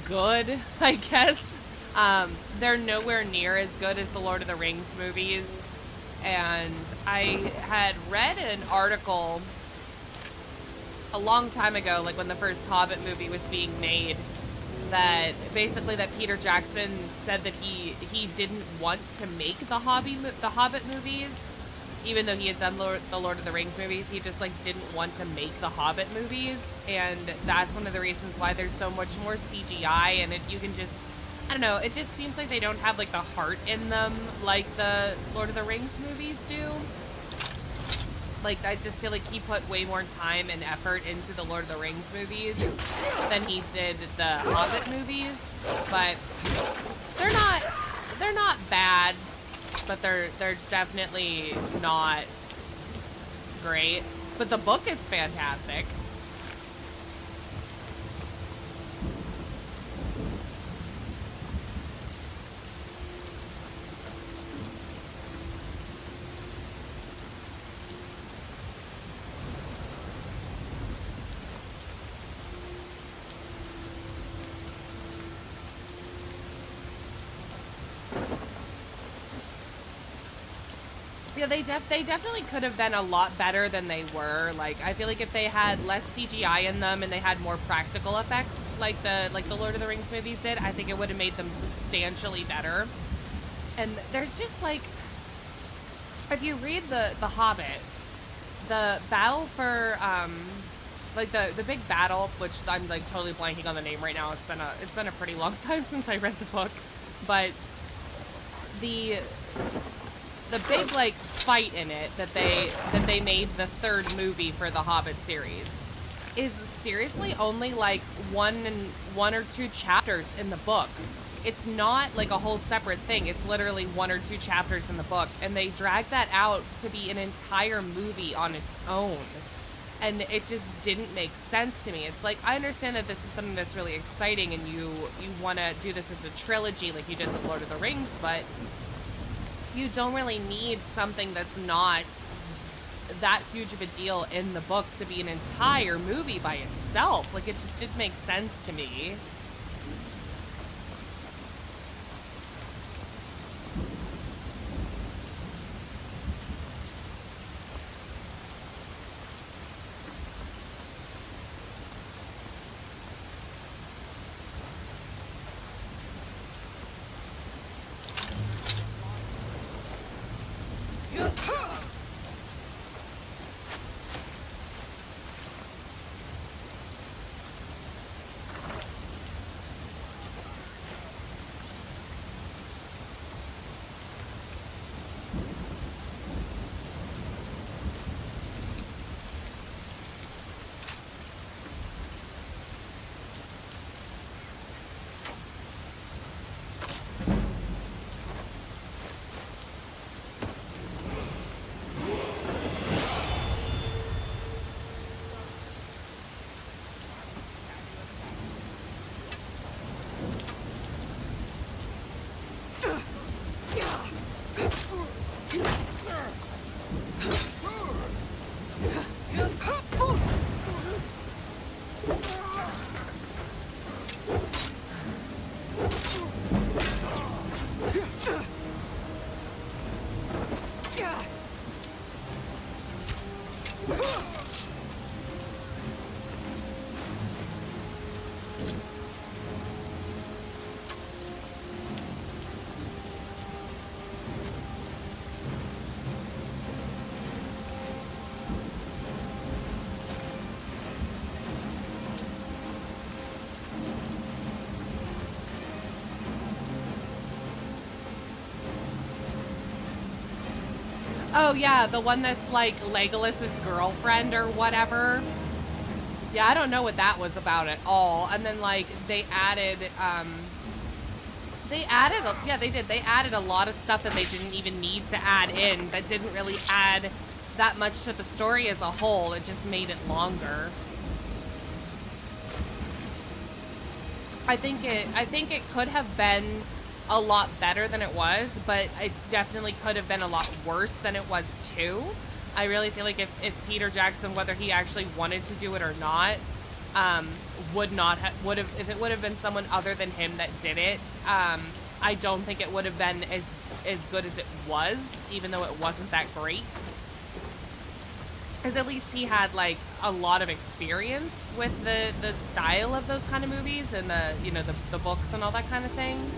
good, I guess. They're nowhere near as good as the Lord of the Rings movies, and I had read an article a long time ago, like when the first Hobbit movie was being made, that basically that Peter Jackson said that he didn't want to make the Hobbit movies, even though he had done the Lord of the Rings movies. He just like didn't want to make the Hobbit movies, and that's one of the reasons why there's so much more CGI, and you can just, I don't know, it just seems like they don't have like the heart in them like the Lord of the Rings movies do. Like, I just feel like he put way more time and effort into the Lord of the Rings movies than he did the Hobbit movies. But they're not bad, but they're definitely not great. But the book is fantastic. Yeah, they definitely could have been a lot better than they were. Like, I feel like if they had less CGI in them and they had more practical effects like the Lord of the Rings movies did, I think it would have made them substantially better. And there's just like, if you read the Hobbit, the battle for like the big battle, which I'm like totally blanking on the name right now. It's been a pretty long time since I read the book, but the big like fight in it that they made the third movie for the Hobbit series is seriously only like one or two chapters in the book. It's not like a whole separate thing. It's literally 1 or 2 chapters in the book, and they drag that out to be an entire movie on its own. And it just didn't make sense to me. It's like, I understand that this is something that's really exciting and you want to do this as a trilogy like you did with Lord of the Rings, but you don't really need something that's not that huge of a deal in the book to be an entire movie by itself. Like, it just didn't make sense to me. Oh yeah, the one that's like Legolas's girlfriend or whatever. Yeah, I don't know what that was about at all. And then like they added yeah, they did. They added a lot of stuff that they didn't even need to add in, that didn't really add that much to the story as a whole. It just made it longer. I think it could have been a lot better than it was, but it definitely could have been a lot worse than it was too. I really feel like if Peter Jackson, whether he actually wanted to do it or not, if it would have been someone other than him that did it, I don't think it would have been as good as it was, even though it wasn't that great. Because at least he had like a lot of experience with the style of those kind of movies and the books and all that kind of thing.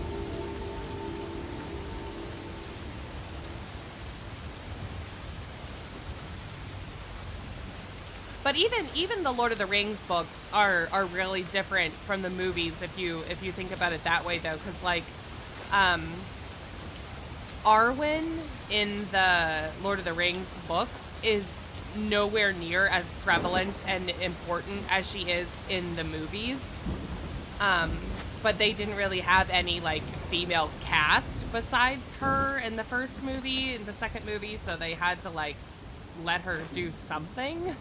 But even the Lord of the Rings books are really different from the movies if you think about it that way though, because like Arwen in the Lord of the Rings books is nowhere near as prevalent and important as she is in the movies. But they didn't really have any like female cast besides her in the first movie, in the second movie, so they had to like let her do something.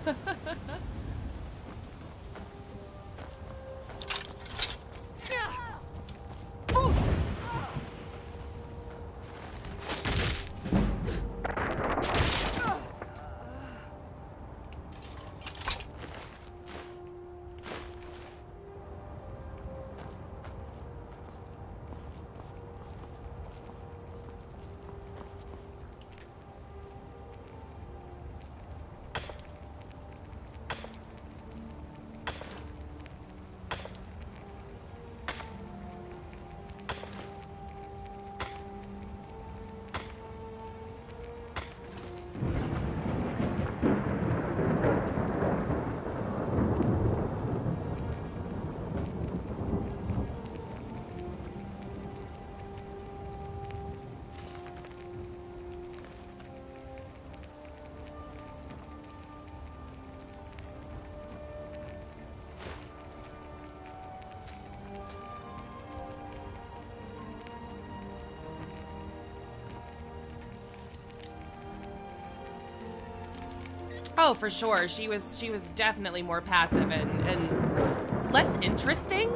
Oh, for sure. She was definitely more passive and less interesting,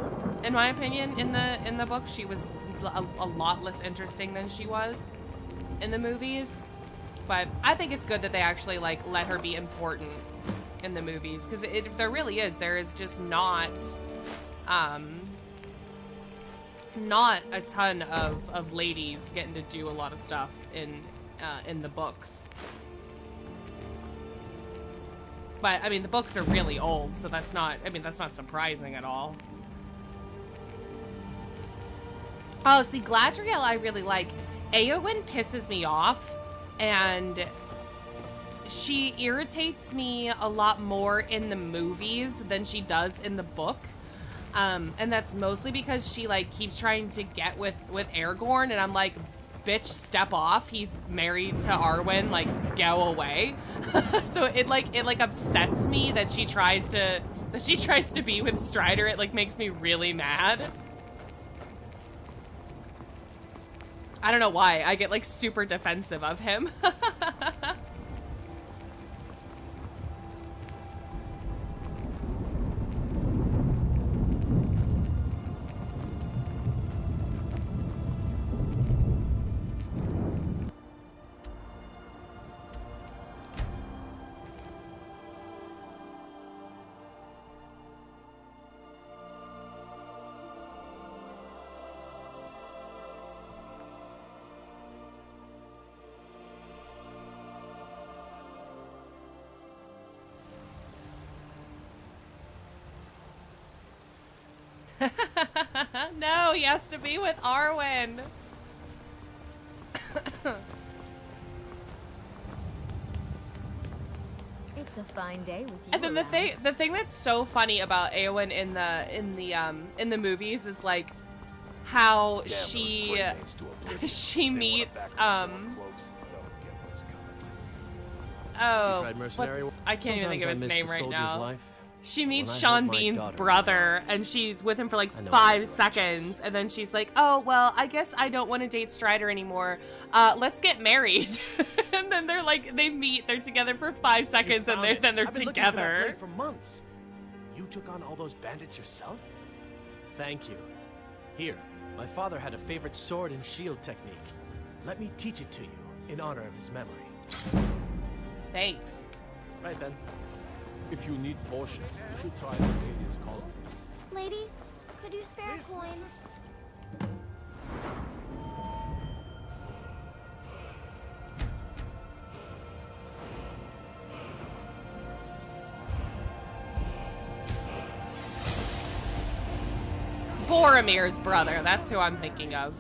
in my opinion. In the book, she was a lot less interesting than she was in the movies. But I think it's good that they actually like let her be important in the movies, because there really is. There is just not a ton of ladies getting to do a lot of stuff in the books. But, I mean, the books are really old, so that's not surprising at all. Oh, see, Gladriel I really like. Eowyn pisses me off, and she irritates me a lot more in the movies than she does in the book. And that's mostly because she, like, keeps trying to get with Aragorn, and I'm like, bitch, step off. He's married to Arwen, like, go away. So it upsets me that she tries to be with Strider. It like makes me really mad. I don't know why. I get like super defensive of him. No, he has to be with Arwen. It's a fine day with you. And then the thing that's so funny about Eowyn in the movies is like how she meets Oh, tried mercenary work? I can't even think of Sometimes his I name miss the right soldier's now. life. She meets When I Sean heard my Bean's daughter brother, and she's with him for like I know 5 seconds, and then she's like, "Oh well, I guess I don't want to date Strider anymore. Let's get married." And then they're like, they meet, they're together for 5 seconds, and then they're I've been looking for that together. blade for months. You took on all those bandits yourself? Thank you. Here, my father had a favorite sword and shield technique. Let me teach it to you in honor of his memory. Thanks. Right then. If you need potions, you should try Arcadia's call. Lady, could you spare a coin? Boromir's brother, that's who I'm thinking of.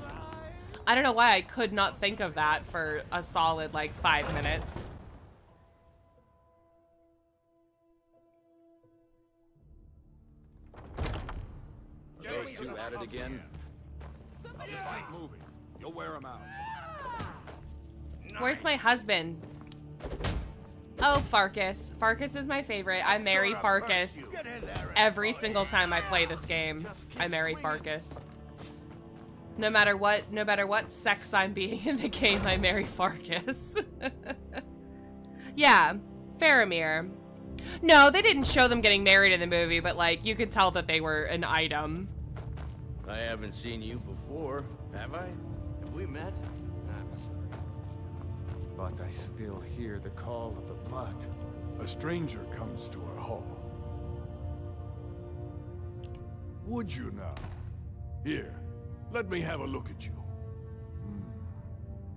I don't know why I could not think of that for a solid like 5 minutes. Those two at it again? Just keep moving. You'll wear them out. Where's my husband? Oh, Farkas. Farkas is my favorite. I marry Farkas every single time I play this game. I marry Farkas. No matter what sex I'm being in the game, I marry Farkas. Yeah, Faramir. No, they didn't show them getting married in the movie, but like you could tell that they were an item. I haven't seen you before, have I? Have we met? I'm sorry. But I still hear the call of the blood. A stranger comes to our hall. Would you now? Here, let me have a look at you.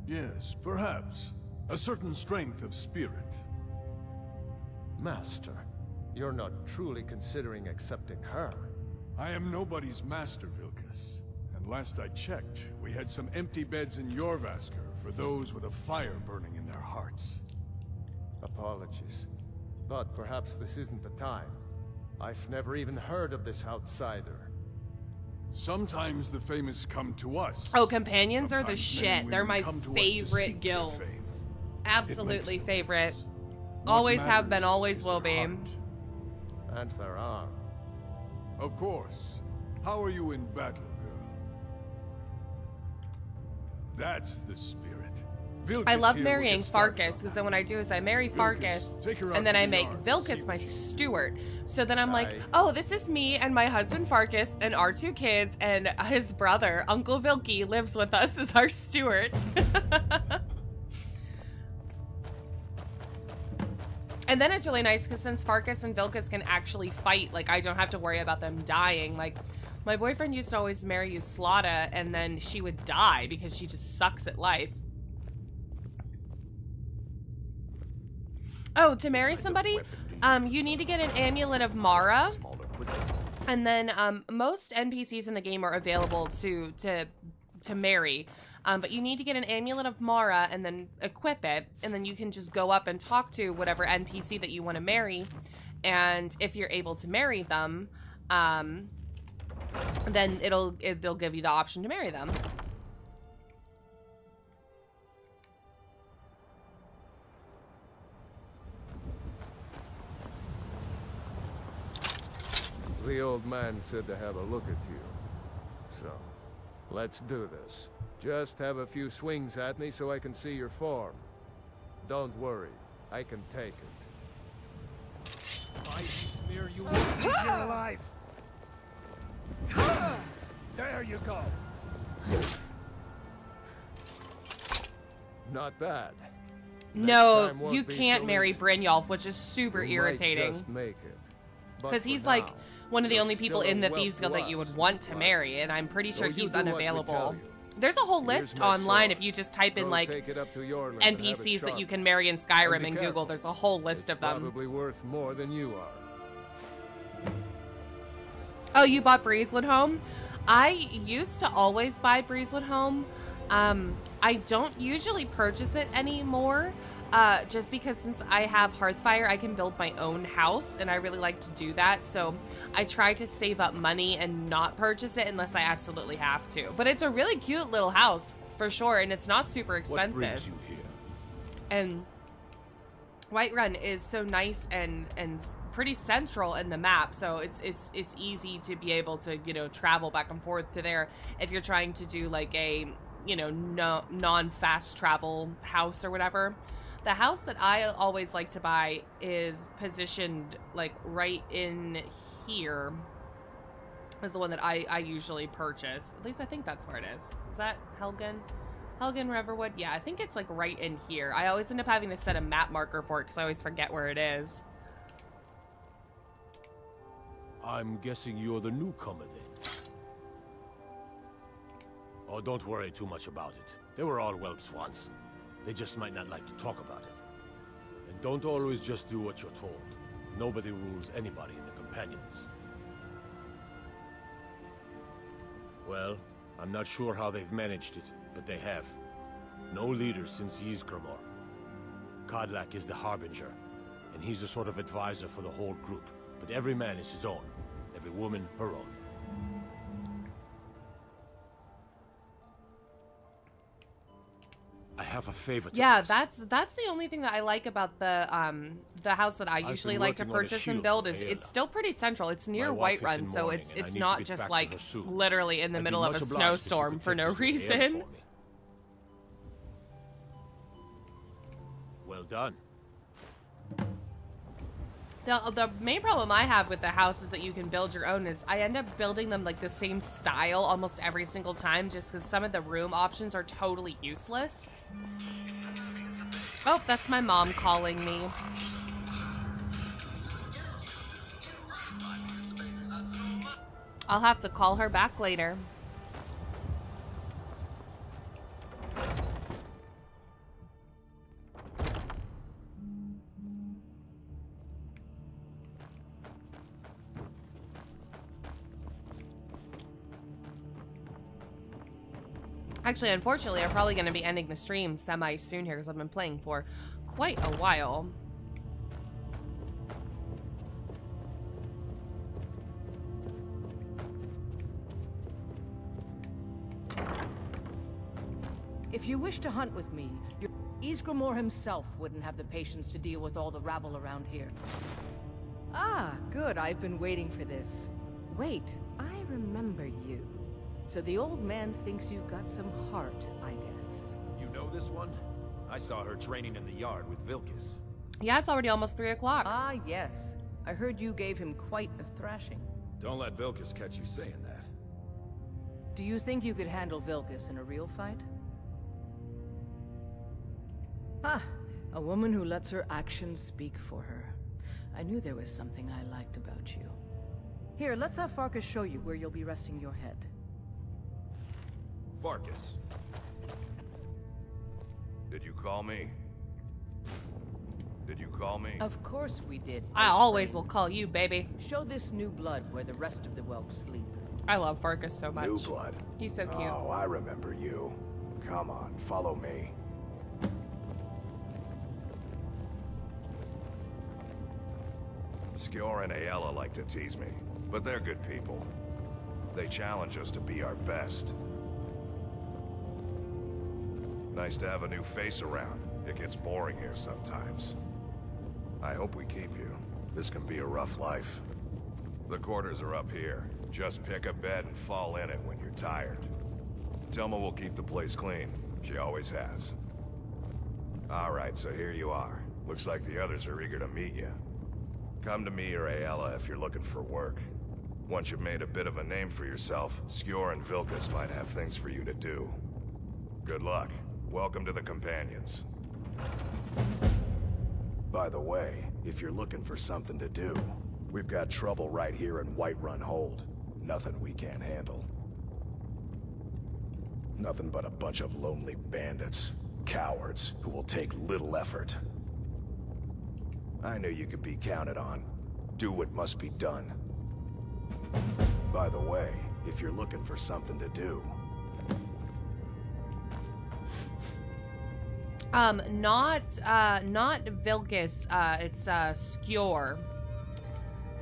Yes, perhaps. A certain strength of spirit. Master, you're not truly considering accepting her. I am nobody's master, Vilkas. And last I checked, we had some empty beds in Jorvaskr for those with a fire burning in their hearts. Apologies. But perhaps this isn't the time. I've never even heard of this outsider. Sometimes the famous come to us. Oh, companions are the Sometimes shit. men and They're my women come to us to favorite seek their guild. fame. Absolutely It makes no favorite. difference. Always What have been, matters always is will their be. heart. And there are. Of course. How are you in battle, girl? That's the spirit. I Vilkas love here will marrying get started Farkas, on because then what I do is I marry Farkas, take her out and then to I the make yard and Vilkas see my what she thinks. steward. So then I'm like, Aye. oh, this is me and my husband Farkas and our 2 kids, and his brother, Uncle Vilky, lives with us as our steward. And then it's really nice because since Farkas and Vilkas can actually fight, like I don't have to worry about them dying. Like my boyfriend used to always marry Yuslada, and then she would die because she just sucks at life. Oh, to marry somebody, you need to get an Amulet of Mara, and then most NPCs in the game are available to marry. But you need to get an Amulet of Mara and then equip it, and then you can just go up and talk to whatever NPC that you want to marry, and if you're able to marry them, then they'll give you the option to marry them. The old man said to have a look at you. So, let's do this. Just have a few swings at me so I can see your form. Don't worry, I can take it. I smear you with your life. There you go. Not bad. No, time won't you be can't so marry easy. Brynjolf, which is super You irritating. might just make it. But Because for he's like now, one of the you're only people still in the a wealth Thieves Guild to that you us, would want to right? marry, and I'm pretty So sure you he's do what we unavailable. tell you. There's a whole Here's list my online sword. if you just type in Go like take it up to your land and have it NPCs that you sharpened. can marry in Skyrim And in be Google. careful. There's a whole list of them. Probably worth more than you are. Oh, you bought Breezewood Home? I used to always buy Breezewood Home. I don't usually purchase it anymore, just because since I have Hearthfire, I can build my own house, and I really like to do that. So I try to save up money and not purchase it unless I absolutely have to. But it's a really cute little house, for sure, and it's not super expensive. What brings you here? And Whiterun is so nice and pretty central in the map, so it's easy to be able to, you know, travel back and forth to there if you're trying to do like a, you know, non-fast travel house or whatever. The house that I always like to buy is positioned like right in here. Is the one that I usually purchase. At least I think that's where it is. Is that Helgen? Helgen Riverwood? Yeah, I think it's like right in here. I always end up having to set a map marker for it because I always forget where it is. I'm guessing you're the newcomer then. Oh, don't worry too much about it. They were all whelps once. They just might not like to talk about it. And don't always just do what you're told. Nobody rules anybody in the companions. Well, I'm not sure how they've managed it, but they have. No leader since Ysgramor. Kodlak is the Harbinger, and he's a sort of advisor for the whole group. But every man is his own. Every woman, her own. I have a favor to ask. That's the only thing that I like about the house that I usually like to purchase and build is it's still pretty central. It's near Whiterun, so it's not just like literally in the middle of a snowstorm for no reason. Well done. The main problem I have with the houses that you can build your own is I end up building them like the same style almost every single time just because some of the room options are totally useless. Oh, that's my mom calling me. I'll have to call her back later. Actually, unfortunately, I'm probably going to be ending the stream semi-soon here because I've been playing for quite a while. If you wish to hunt with me, Ysgramor himself wouldn't have the patience to deal with all the rabble around here. Ah, good. I've been waiting for this. Wait, I remember you. So the old man thinks you've got some heart, I guess. You know this one? I saw her training in the yard with Vilkas. Yeah, it's already almost 3 o'clock. Ah, yes. I heard you gave him quite a thrashing. Don't let Vilkas catch you saying that. Do you think you could handle Vilkas in a real fight? Ah, a woman who lets her actions speak for her. I knew there was something I liked about you. Here, let's have Farkas show you where you'll be resting your head. Farkas. Did you call me? Did you call me? Of course we did. I always will call you, baby. Show this new blood where the rest of the whelps sleep. I love Farkas so much. New blood. He's so cute. Oh, I remember you. Come on, follow me. Skjor and Aela like to tease me, but they're good people. They challenge us to be our best. Nice to have a new face around. It gets boring here sometimes. I hope we keep you. This can be a rough life. The quarters are up here. Just pick a bed and fall in it when you're tired. Telma will keep the place clean. She always has. Alright, so here you are. Looks like the others are eager to meet you. Come to me or Aela if you're looking for work. Once you've made a bit of a name for yourself, Skjor and Vilkas might have things for you to do. Good luck. Welcome to the Companions. By the way, if you're looking for something to do, we've got trouble right here in Whiterun Hold. Nothing we can't handle. Nothing but a bunch of lonely bandits. Cowards who will take little effort. I knew you could be counted on. Do what must be done. By the way, if you're looking for something to do... Not Vilkas, it's, Skjor.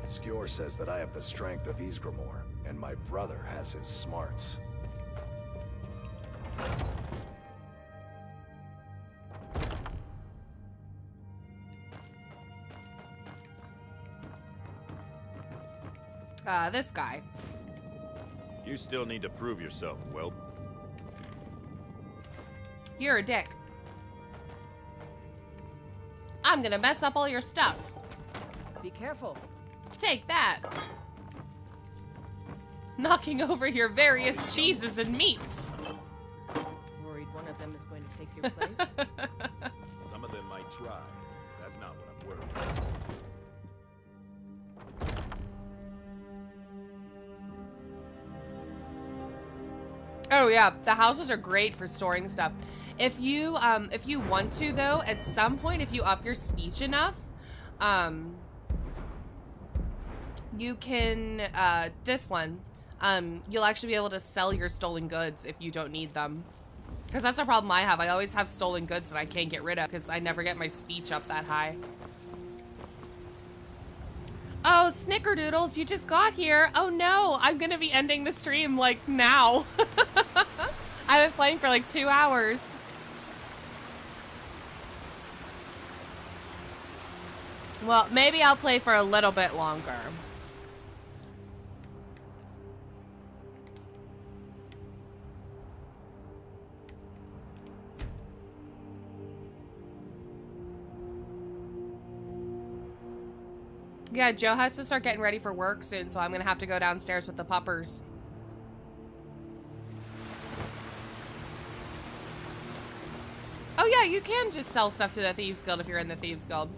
Skjor says that I have the strength of Ysgramor, and my brother has his smarts. this guy. You still need to prove yourself, Will. You're a dick. I'm gonna mess up all your stuff. Be careful. Take that. Knocking over your various cheeses and meats. Worried one of them is going to take your place? Some of them might try. That's not what I'm worried about. Oh yeah, the houses are great for storing stuff. If you want to though, at some point, if you up your speech enough, you can, this one, you'll actually be able to sell your stolen goods if you don't need them. Because that's a problem I have. I always have stolen goods that I can't get rid of because I never get my speech up that high. Oh, Snickerdoodles, you just got here. Oh no, I'm gonna be ending the stream like now. I've been playing for like 2 hours. Well, maybe I'll play for a little bit longer. Yeah, Joe has to start getting ready for work soon, so I'm gonna have to go downstairs with the puppers. Oh yeah, you can just sell stuff to the Thieves Guild if you're in the Thieves Guild.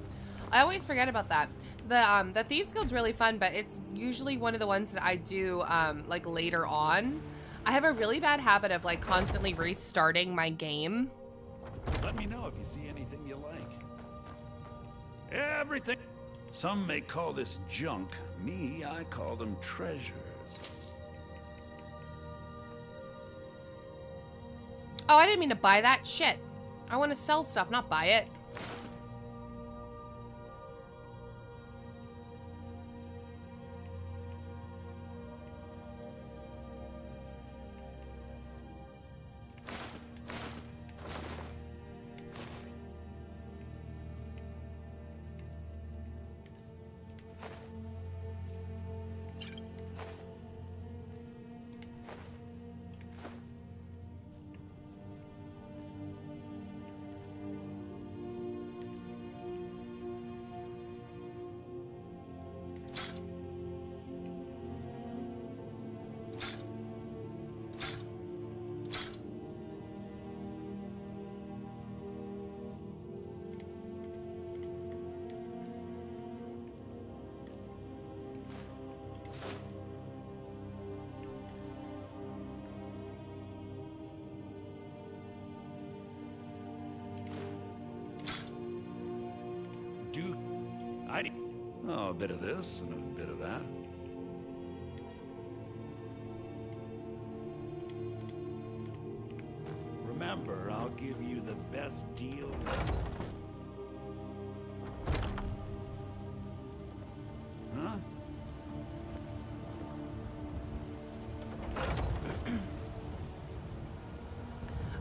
I always forget about that. The Thieves Guild's really fun, but it's usually one of the ones that I do like later on. I have a really bad habit of like constantly restarting my game. Let me know if you see anything you like. Everything. Some may call this junk. Me, I call them treasures. Oh, I didn't mean to buy that shit. I want to sell stuff, not buy it. Oh, a bit of this and a bit of that. Remember, I'll give you the best deal. Huh?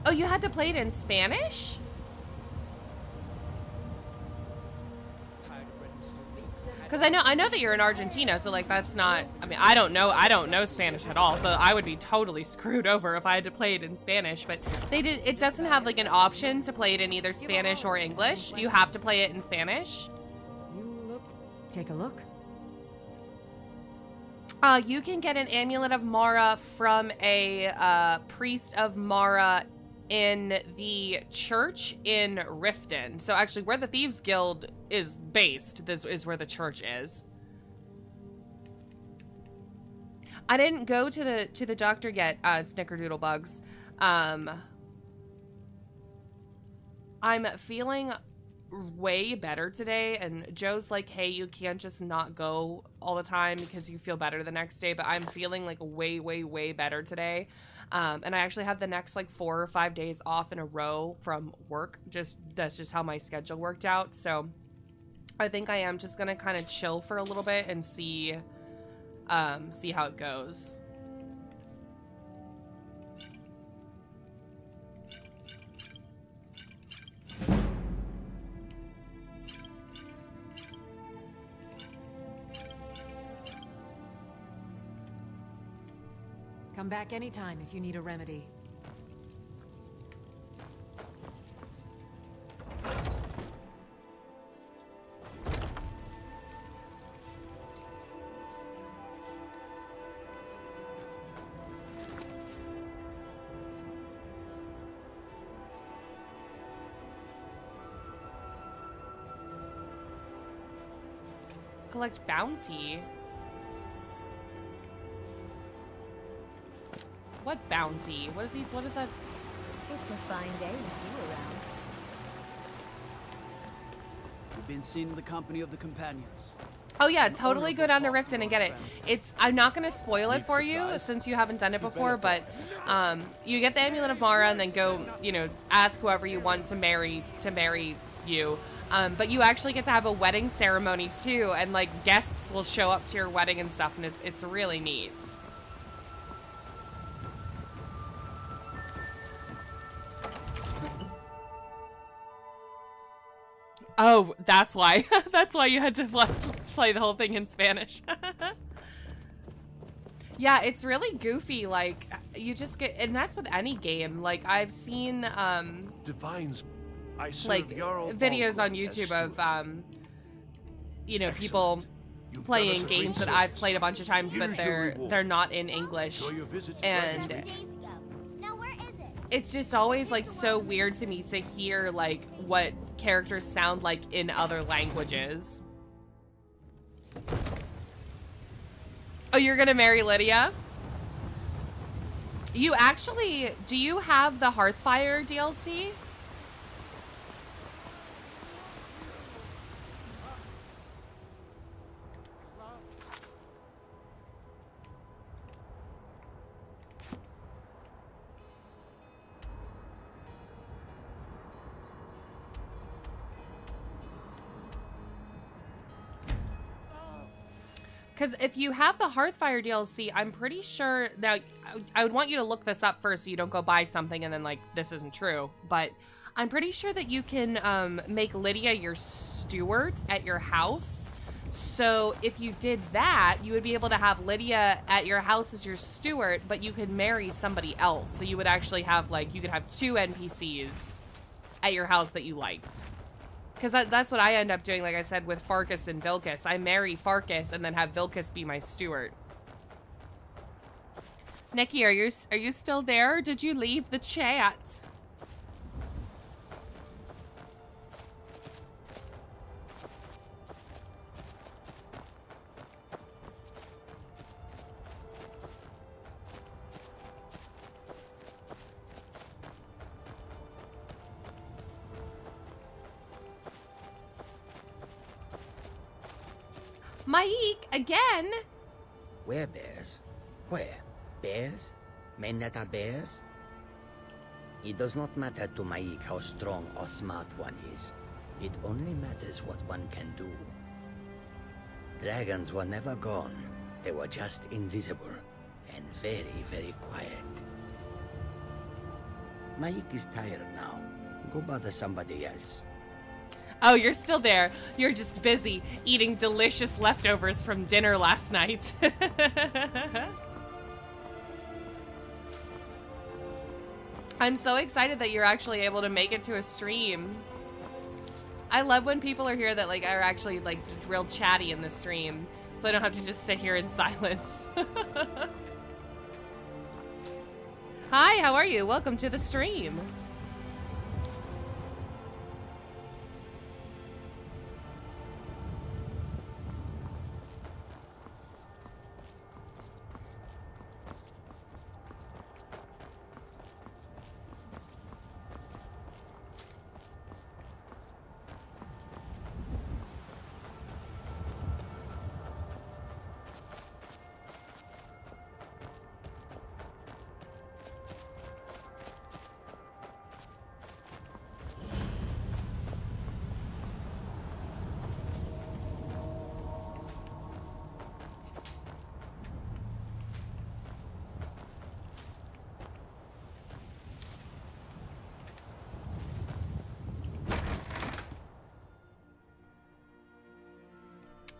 Oh, you had to play it in Spanish? Because I know that you're in Argentina, so like that's not. I mean, I don't know Spanish at all, so I would be totally screwed over if I had to play it in Spanish. But it doesn't have like an option to play it in either Spanish or English. You have to play it in Spanish. Take a look. You can get an amulet of Mara from a priest of Mara in the church in Riften. So actually where the Thieves Guild is based, this is where the church is. I didn't go to the doctor yet, Snickerdoodle Bugs. I'm feeling way better today, and Joe's like, hey, you can't just not go all the time because you feel better the next day, but I'm feeling like way better today. And I actually have the next like 4 or 5 days off in a row from work. That's just how my schedule worked out. So I think I am just gonna kind of chill for a little bit and see how it goes. Come back anytime if you need a remedy. Collect bounty. What bounty? What is he? What is that? It's a fine day with you around. We've been seen in the company of the companions. Oh yeah, totally go down to Riften and get it. It's I'm not gonna spoil it for you since you haven't done it before, but you get the Amulet of Mara and then go, you know, ask whoever you want to marry you. But you actually get to have a wedding ceremony too, and like guests will show up to your wedding and stuff, and it's really neat. Oh, that's why. That's why you had to play the whole thing in Spanish. Yeah, it's really goofy. Like, you just get, and that's with any game. Like, I've seen, Divines, I serve like, Jarl videos on Balgruuf as YouTube steward. of, you know, people You've playing done us a great games that service. I've played a bunch of times, but Here's your reward. they're not in English. Enjoy your visit to And Dragon's Now where is it? it's just always like so weird to me to hear like what characters sound like in other languages. Oh, you're gonna marry Lydia? You actually, do you have the Hearthfire DLC? Because if you have the Hearthfire DLC, I'm pretty sure now I would want you to look this up first so you don't go buy something and then like this isn't true. But I'm pretty sure that you can make Lydia your steward at your house. So if you did that, you would be able to have Lydia at your house as your steward, but you could marry somebody else. So you would actually have like, you could have 2 NPCs at your house that you liked. Because that's what I end up doing, like I said, with Farkas and Vilkas. I marry Farkas and then have Vilkas be my steward. Nikki, are you still there, or did you leave the chat? Mike, again? Where bears? Where? Bears? Men that are bears? It does not matter to Maik how strong or smart one is. It only matters what one can do. Dragons were never gone. They were just invisible and very, very quiet. Maik is tired now. Go bother somebody else. Oh, you're still there. You're just busy eating delicious leftovers from dinner last night. I'm so excited that you're actually able to make it to a stream. I love when people are here that like are actually like real chatty in the stream, so I don't have to just sit here in silence. Hi, how are you? Welcome to the stream.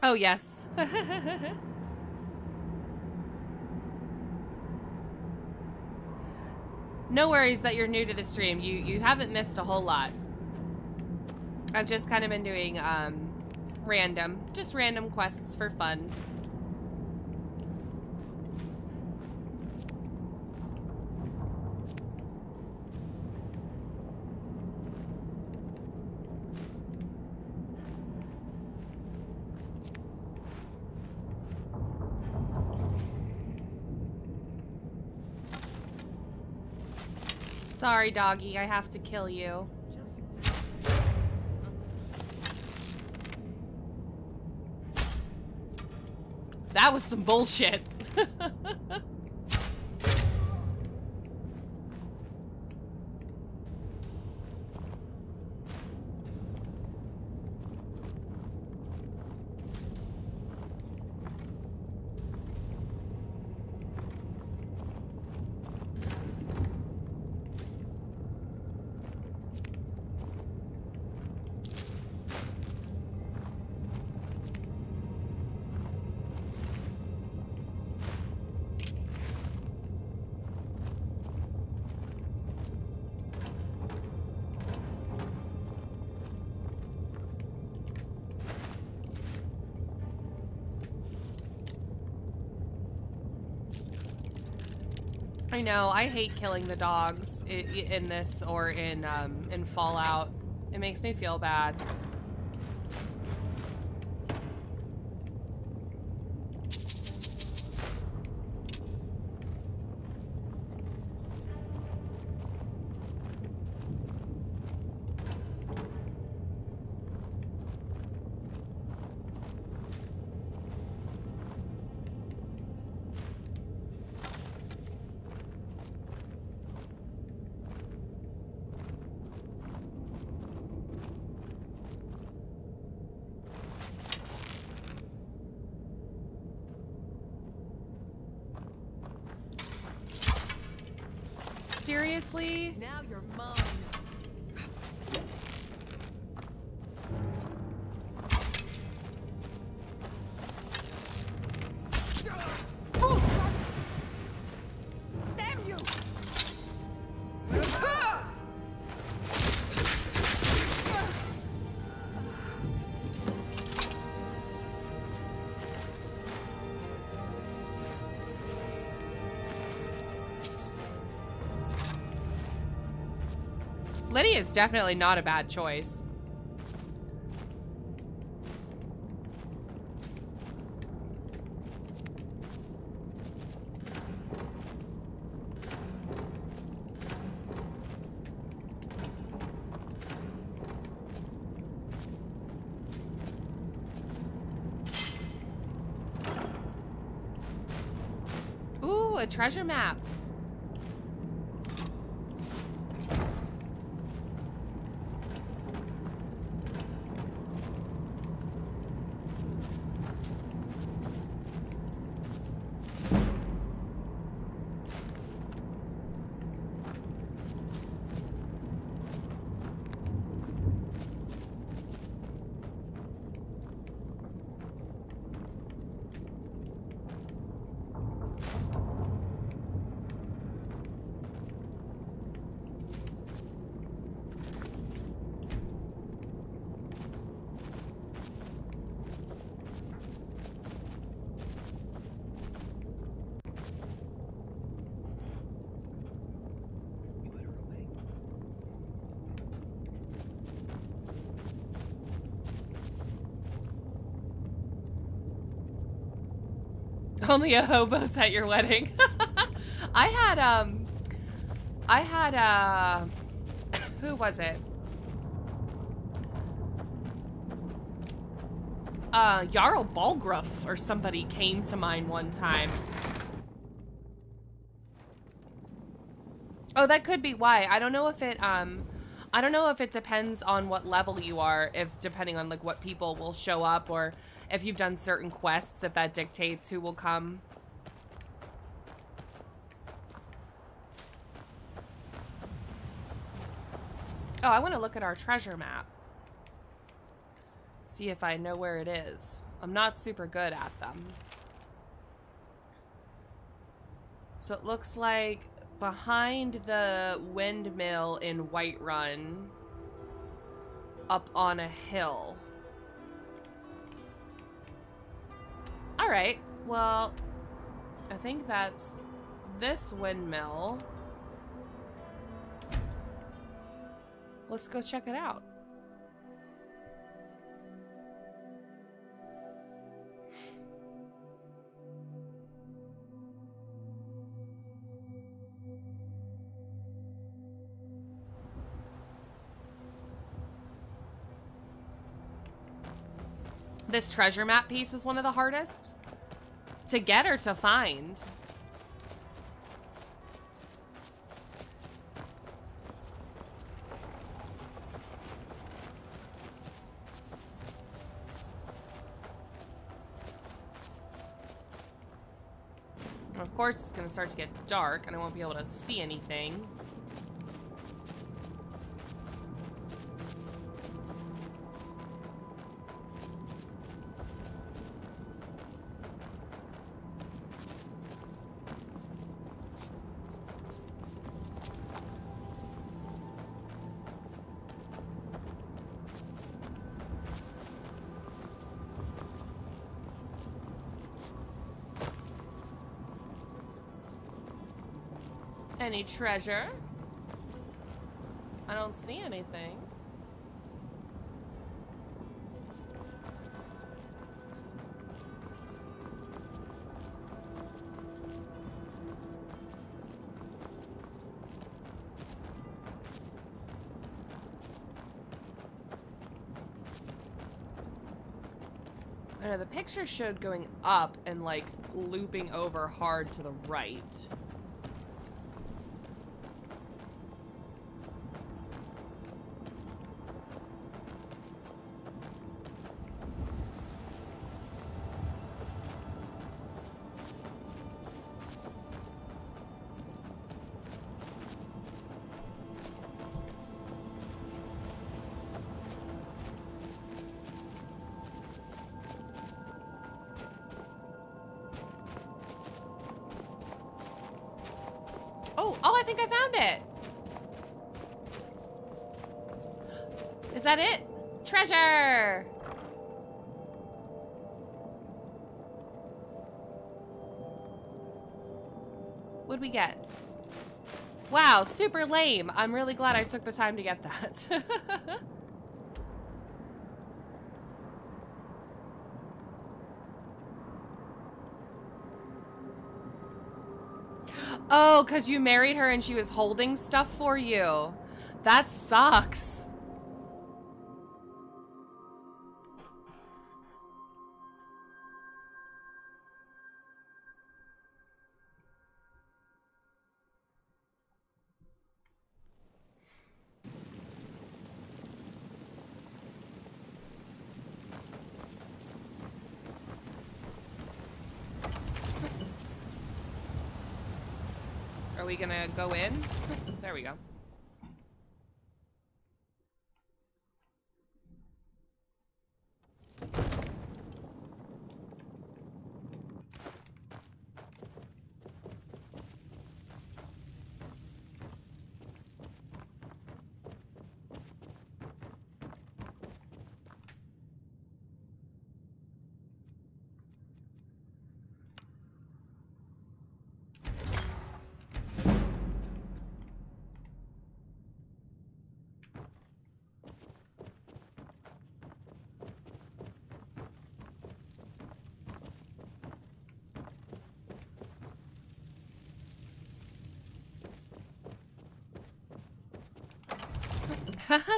Oh, yes. No worries that you're new to the stream. You haven't missed a whole lot. I've just kind of been doing just random quests for fun. Sorry, doggy, I have to kill you. That was some bullshit. I know, I hate killing the dogs in this or in Fallout. It makes me feel bad. Seriously? Now you're mine. Damn you! Lydia is definitely not a bad choice. Ooh, a treasure map. Only a hobo's at your wedding. I had who was it? Jarl Balgruff or somebody came to mine one time. Oh, that could be why. I don't know if it depends on what level you are, if depending on like what people will show up, or if you've done certain quests, if that dictates who will come. Oh, I want to look at our treasure map. See if I know where it is. I'm not super good at them. So it looks like behind the windmill in Whiterun, up on a hill. Alright, well, I think that's this windmill. Let's go check it out. This treasure map piece is one of the hardest to get or to find. And of course, it's gonna start to get dark and I won't be able to see anything. Any treasure? I don't see anything. I know the picture showed going up and like looping over hard to the right. Oh, I think I found it. Is that it? Treasure! What'd we get? Wow, super lame. I'm really glad I took the time to get that. Oh, because you married her and she was holding stuff for you. That sucks. Are we gonna go in? There we go.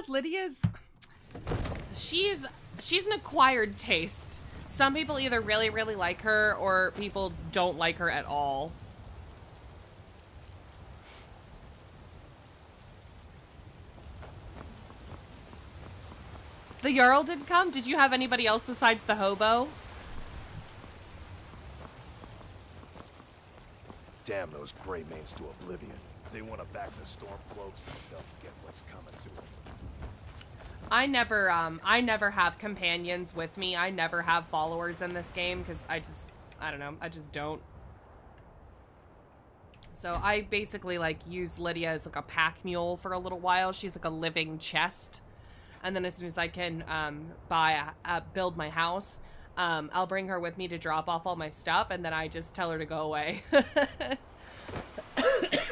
Lydia's... She's an acquired taste. Some people either really, really like her or people don't like her at all. The Jarl didn't come? Did you have anybody else besides the hobo? Damn those Grey Manes to oblivion. They want to back the Stormcloaks and they'll get what's coming to them. I never have companions with me. I never have followers in this game because I don't know. I just don't. So I basically like use Lydia as like a pack mule for a little while. She's like a living chest. And then as soon as I can build my house, I'll bring her with me to drop off all my stuff, and then I just tell her to go away.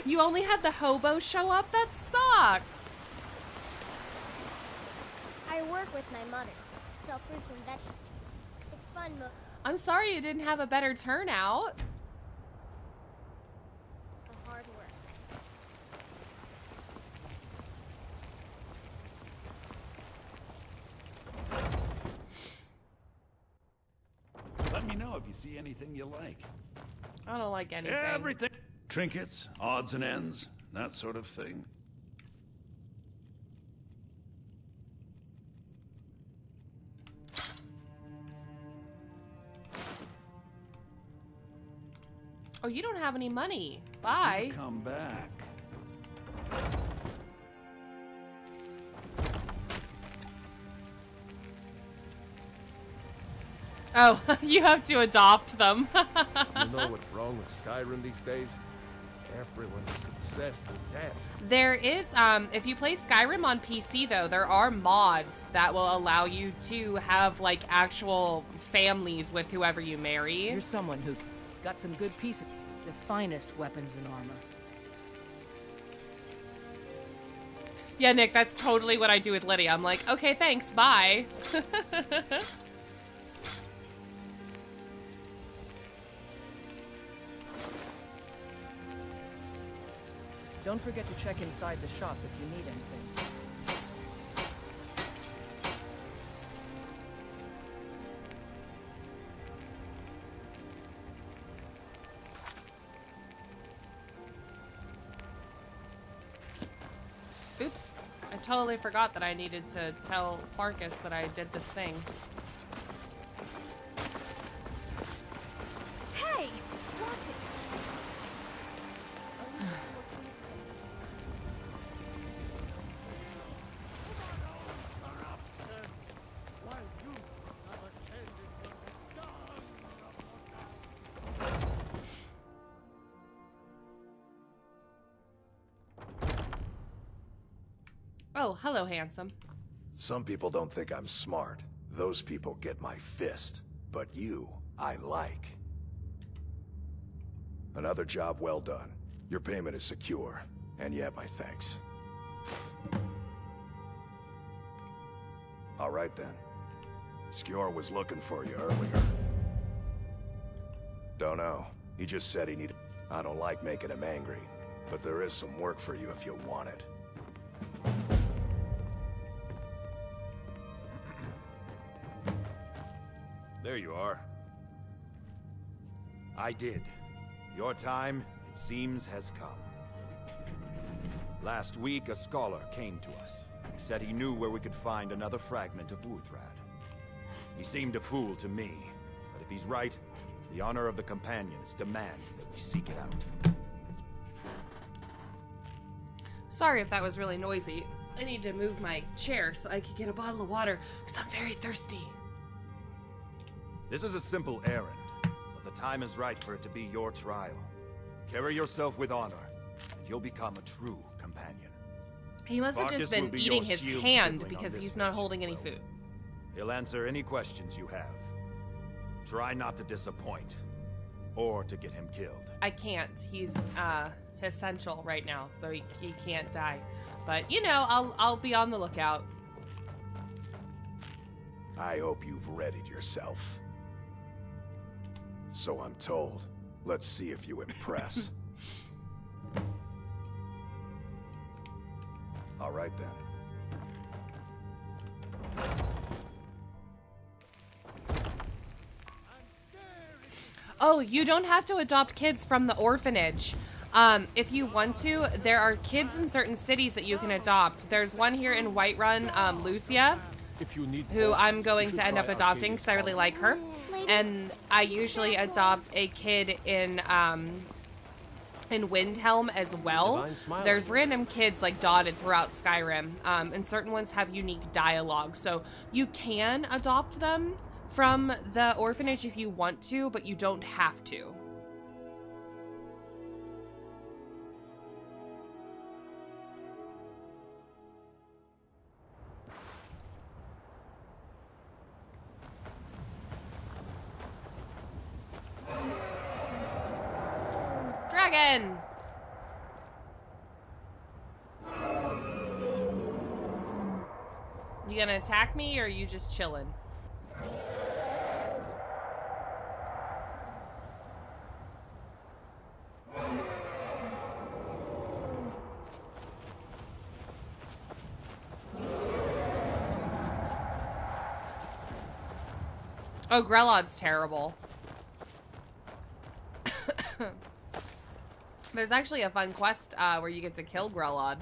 You only had the hobo show up? That sucks. I work with my mother. Sell fruits and vegetables. It's fun, I'm sorry you didn't have a better turnout. the hard work. Let me know if you see anything you like. I don't like anything. Everything. Trinkets, odds and ends, that sort of thing. Oh, you don't have any money. Bye. Do come back. Oh, you have to adopt them. You know what's wrong with Skyrim these days? Everyone is obsessed with death. There is, if you play Skyrim on PC, though, there are mods that will allow you to have, like, actual families with whoever you marry. You're someone who got some good pieces, the finest weapons and armor. Yeah, Nick, that's totally what I do with Lydia. I'm like, okay, thanks, bye. Don't forget to check inside the shop if you need anything. Oops. I totally forgot that I needed to tell Farkas that I did this thing. Hey! Watch it! Oh, hello, handsome. Some people don't think I'm smart. Those people get my fist. But you, I like. Another job well done. Your payment is secure, and you have my thanks. All right then. Skjor was looking for you earlier. Don't know. He just said he needed... I don't like making him angry, but there is some work for you if you want it. There you are. I did. Your time, it seems, has come. Last week, a scholar came to us. He said he knew where we could find another fragment of Wuthrad. He seemed a fool to me, but if he's right, the honor of the Companions demand that we seek it out. Sorry if that was really noisy. I need to move my chair so I could get a bottle of water, because I'm very thirsty. This is a simple errand, but the time is right for it to be your trial. Carry yourself with honor, and you'll become a true companion. He must have just been eating his hand because he's not holding any food. He'll answer any questions you have. Try not to disappoint, or to get him killed. I can't. He's essential right now, so he can't die. But you know, I'll be on the lookout. I hope you've readied yourself. So I'm told. Let's see if you impress. All right then. Oh, you don't have to adopt kids from the orphanage. If you want to, there are kids in certain cities that you can adopt. There's one here in Whiterun, Lucia, who I'm going to end up adopting because I really like her. And I usually adopt a kid in Windhelm as well. There's random kids like dotted throughout Skyrim, and certain ones have unique dialogue. So you can adopt them from the orphanage if you want to, but you don't have to. dragon! You gonna attack me, or are you just chilling? Oh, Grelod's terrible. There's actually a fun quest where you get to kill Grelod.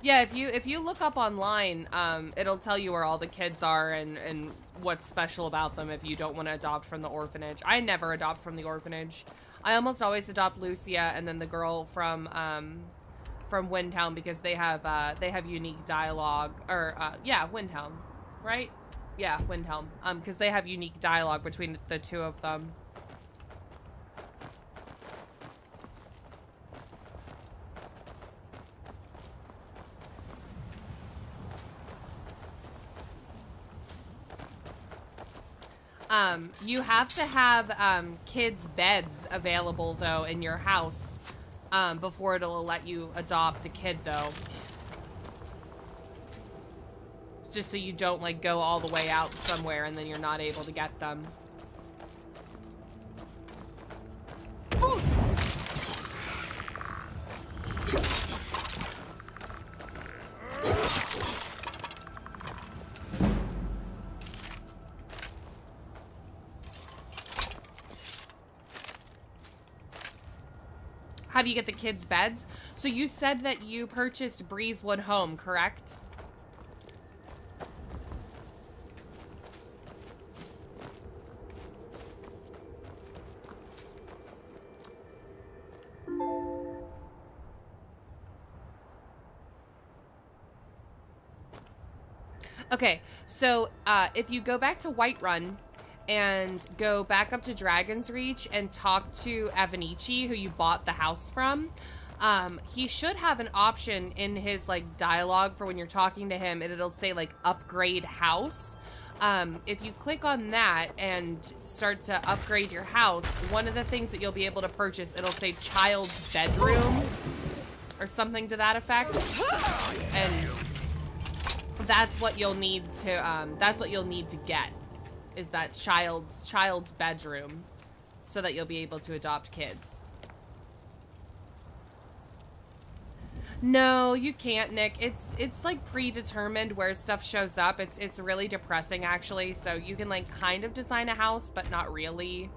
Yeah, if you look up online, it'll tell you where all the kids are and what's special about them if you don't want to adopt from the orphanage. I never adopt from the orphanage. I almost always adopt Lucia and then the girl from Windhelm because they have unique dialogue. Or yeah, Windhelm, right? Yeah, Windhelm. Because they have unique dialogue between the two of them. You have to have kids' beds available though in your house before it'll let you adopt a kid though. It's just so you don't like go all the way out somewhere and then you're not able to get them. How do you get the kids' beds? So you said that you purchased Breezewood Home, correct? Okay, so if you go back to Whiterun and go back up to Dragon's Reach and talk to Evanichi, who you bought the house from, he should have an option in his like dialogue for when you're talking to him, and it'll say like upgrade house. If you click on that and start to upgrade your house, one of the things that you'll be able to purchase, it'll say child's bedroom or something to that effect, and that's what you'll need to get. Is that child's bedroom, so that you'll be able to adopt kids. No, you can't, Nick. It's like predetermined where stuff shows up. It's really depressing actually. So you can like kind of design a house, but not really.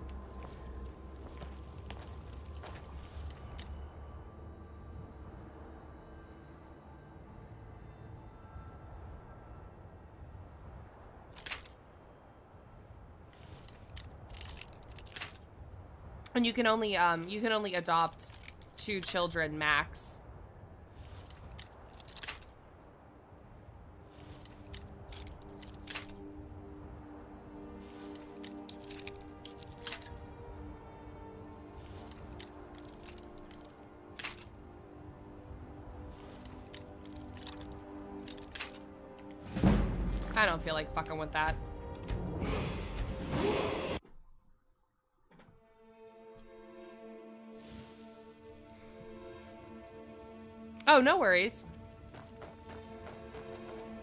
And you can only adopt 2 children max. I don't feel like fucking with that. Oh, no worries.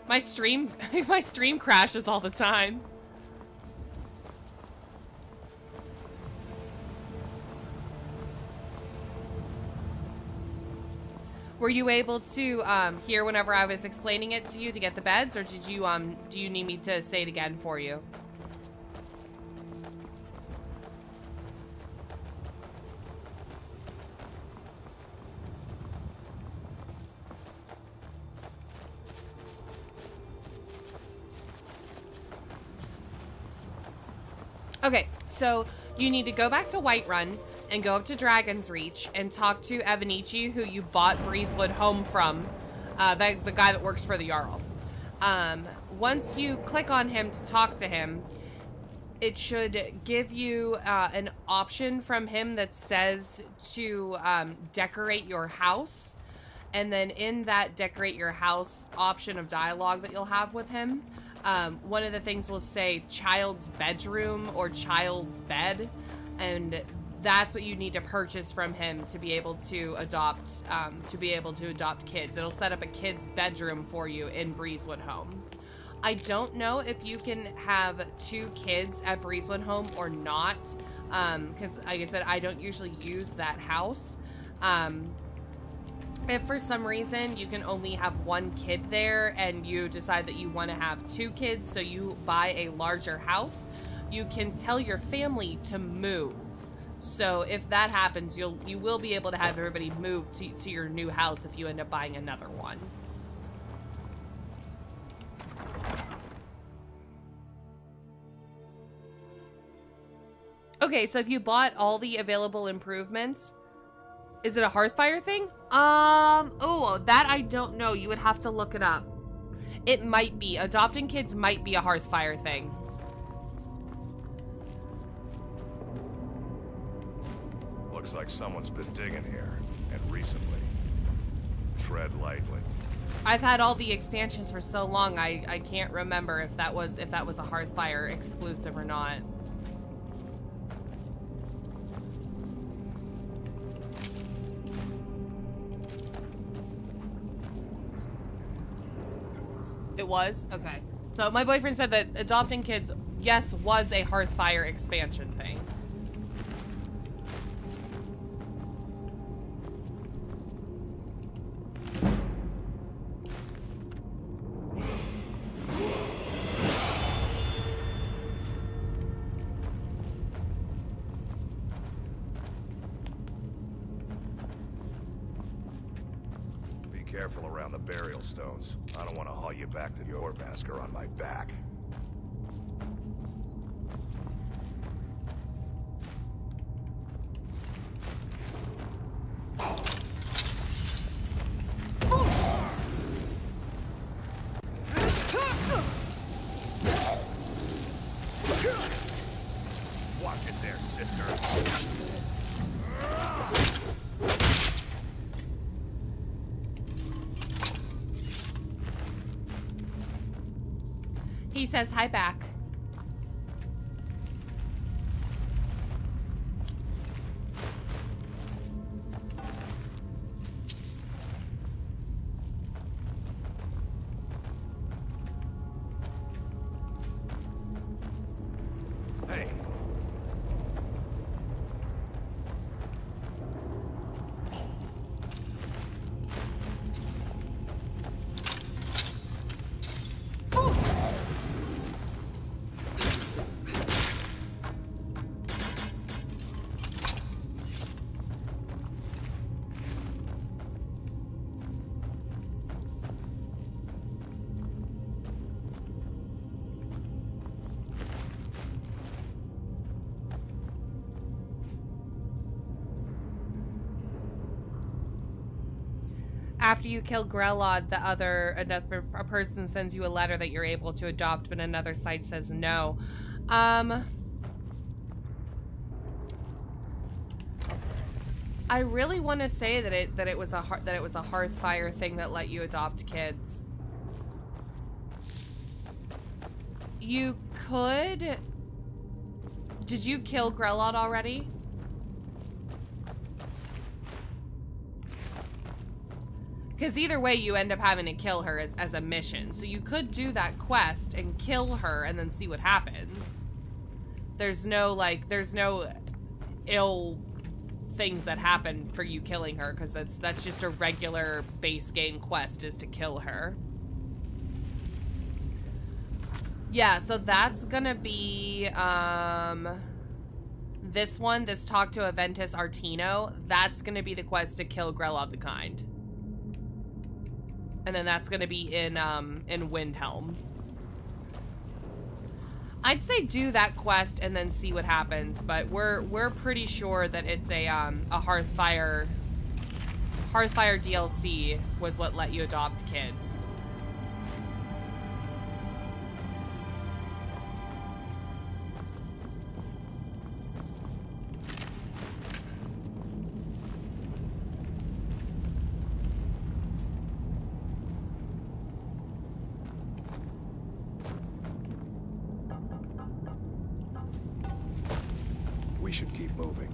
My stream crashes all the time. Were you able to hear whenever I was explaining it to you to get the beds, or did you do you need me to say it again for you? Okay, so you need to go back to Whiterun and go up to Dragon's Reach and talk to Evanichi, who you bought Breezewood Home from, the guy that works for the Jarl. Once you click on him to talk to him, it should give you an option from him that says to decorate your house. And then in that decorate your house option of dialogue that you'll have with him, one of the things will say child's bedroom or child's bed, and that's what you need to purchase from him to be able to adopt kids. It'll set up a kid's bedroom for you in Breezewood Home. I don't know if you can have 2 kids at Breezewood Home or not, because like I said, I don't usually use that house. If for some reason you can only have 1 kid there and you decide that you want to have 2 kids, so you buy a larger house, you can tell your family to move. So if that happens, you will be able to have everybody move to your new house if you end up buying another one. Okay, so if you bought all the available improvements, is it a Hearthfire thing? Oh, that I don't know. You would have to look it up. It might be. Adopting kids might be a Hearthfire thing. Looks like someone's been digging here, and recently. Tread lightly. I've had all the expansions for so long, I can't remember if that was a Hearthfire exclusive or not. It was? Okay. So my boyfriend said that adopting kids, yes, was a Hearthfire expansion thing. Careful around the burial stones. I don't want to haul you back to your Vasker on my back. Watch it there, sister. He says hi back. Hey. After you kill Grelod, another person sends you a letter that you're able to adopt, but another site says no. I really want to say that it was a Hearthfire thing that let you adopt kids. You could. Did you kill Grelod already? Because either way, you end up having to kill her as a mission. So you could do that quest and kill her and then see what happens. There's no ill things that happen for you killing her, because that's just a regular base game quest, is to kill her. Yeah, so that's gonna be this one, this Talk to Aventus Artino. That's gonna be the quest to kill Grelod the Kind. And then that's gonna be in Windhelm. I'd say do that quest and then see what happens, but we're pretty sure that it's a Hearthfire DLC was what let you adopt kids. We should keep moving.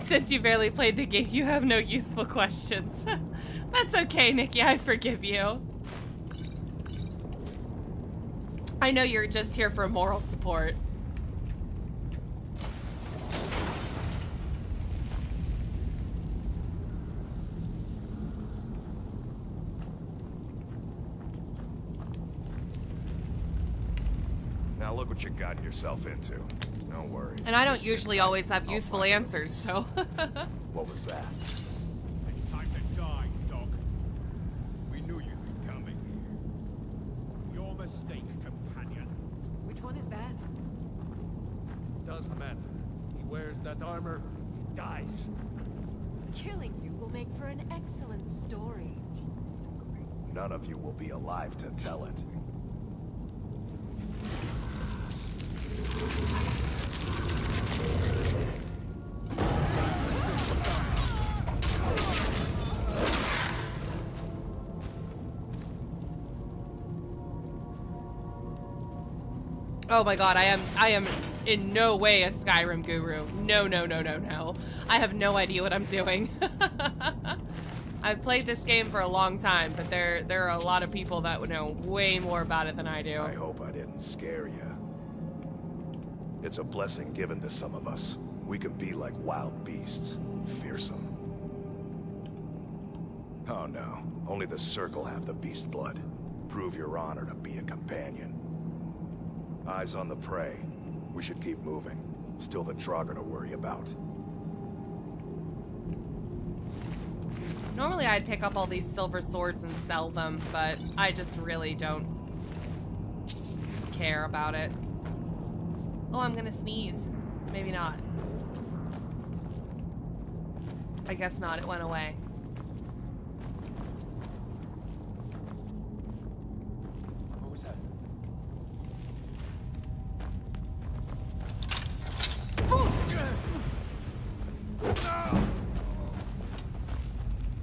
Since you barely played the game, you have no useful questions. That's okay, Nikki. I forgive you. I know you're just here for moral support. Now look what you got yourself into. Don't worry. And I don't usually always have useful answers, so. What was that? It's time to die, dog. We knew you'd be coming here. Your mistake, companion. Which one is that? Doesn't matter. He wears that armor, he dies. Killing you will make for an excellent story. None of you will be alive to tell it. Oh my god, I am in no way a Skyrim guru. No, no, no, no, no. I have no idea what I'm doing. I've played this game for a long time, but there are a lot of people that would know way more about it than I do. I hope I didn't scare you. It's a blessing given to some of us. We can be like wild beasts, fearsome. Oh no, only the Circle have the beast blood. Prove your honor to be a companion. Eyes on the prey. We should keep moving. Still the Draugr to worry about. Normally I'd pick up all these silver swords and sell them, but I just really don't care about it. Oh, I'm gonna sneeze. Maybe not. I guess not, it went away. What was that?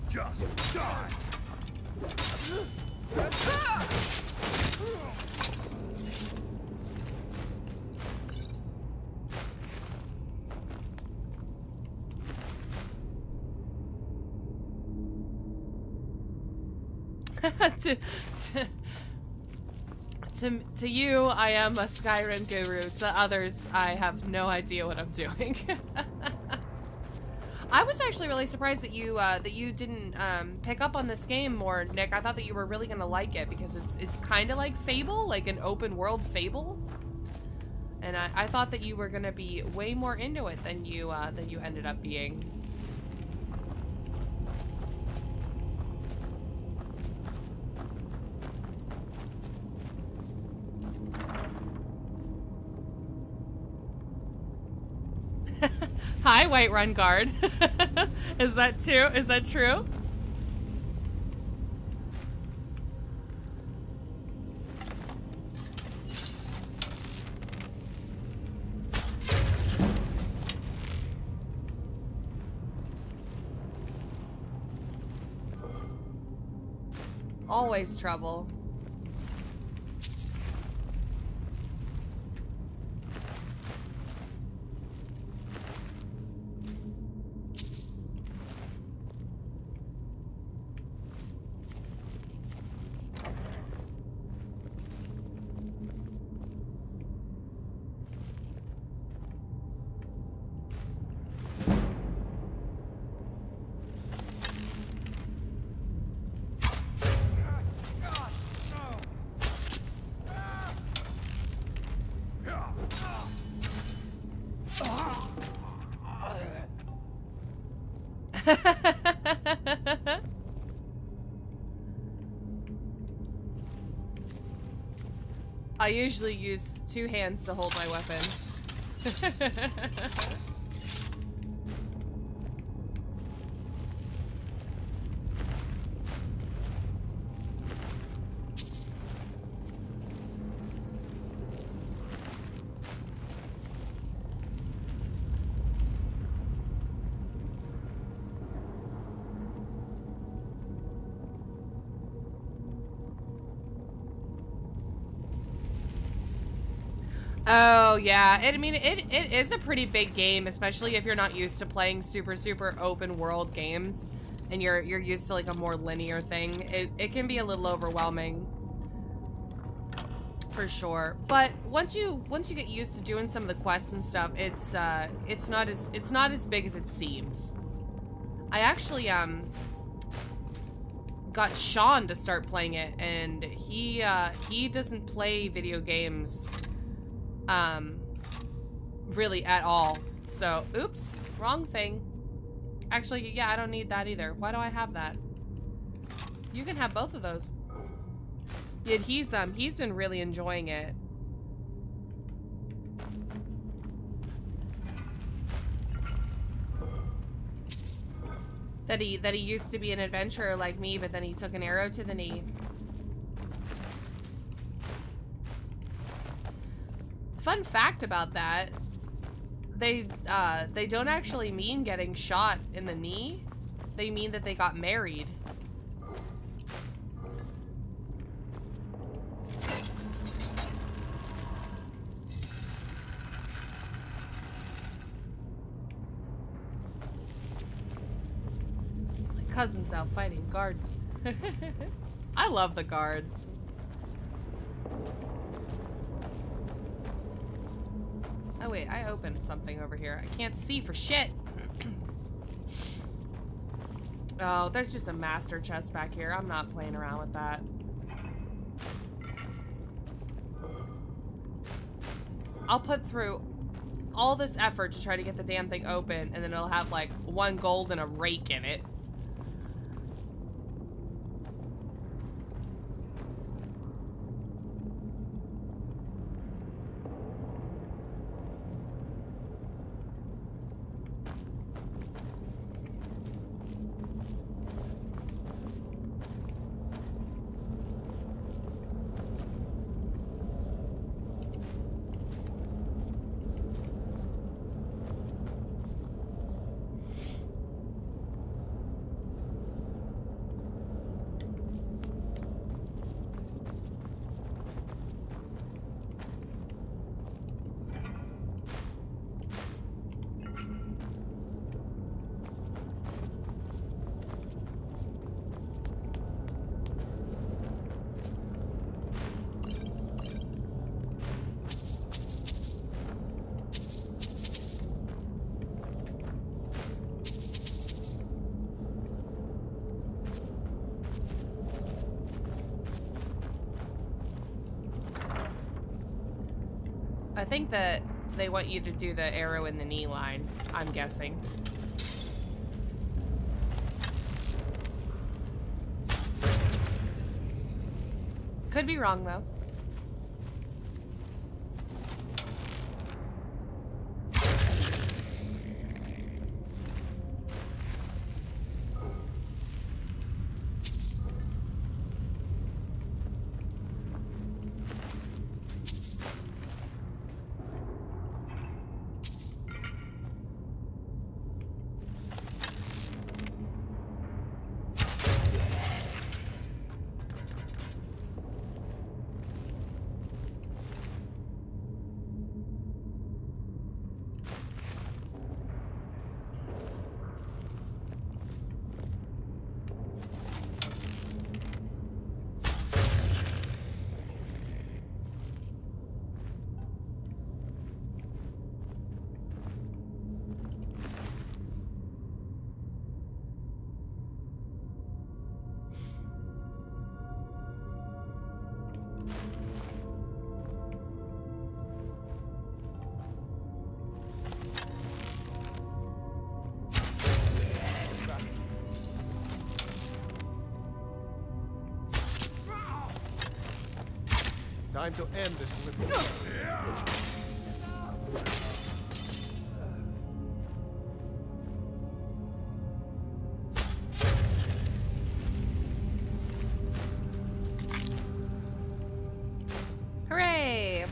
Just die! To you, I am a Skyrim guru. To others, I have no idea what I'm doing. I was actually really surprised that you didn't pick up on this game more, Nick. I thought that you were really gonna like it because it's kind of like Fable, like an open world Fable. And I thought that you were gonna be way more into it than you ended up being. Hi, Whiterun Guard. Is that too? Is that true? Always trouble. I usually use 2 hands to hold my weapon. Oh yeah, I mean it is a pretty big game, especially if you're not used to playing super open world games, and you're used to like a more linear thing. It can be a little overwhelming, for sure. But once you get used to doing some of the quests and stuff, it's not as big as it seems. I actually got Sean to start playing it, and he doesn't play video games really at all. So, oops, wrong thing. Actually, yeah, I don't need that either. Why do I have that? You can have both of those. Yeah, he's been really enjoying it. That he used to be an adventurer like me, but then he took an arrow to the knee. Fun fact about that, they don't actually mean getting shot in the knee. They mean that they got married. My cousin's out fighting guards. I love the guards. Oh wait, I opened something over here. I can't see for shit. Oh, there's just a master chest back here. I'm not playing around with that. So I'll put through all this effort to try to get the damn thing open, and then it'll have like 1 gold and a rake in it. I think that they want you to do the arrow in the knee line, I'm guessing. Could be wrong, though. Time to end this little... Hooray!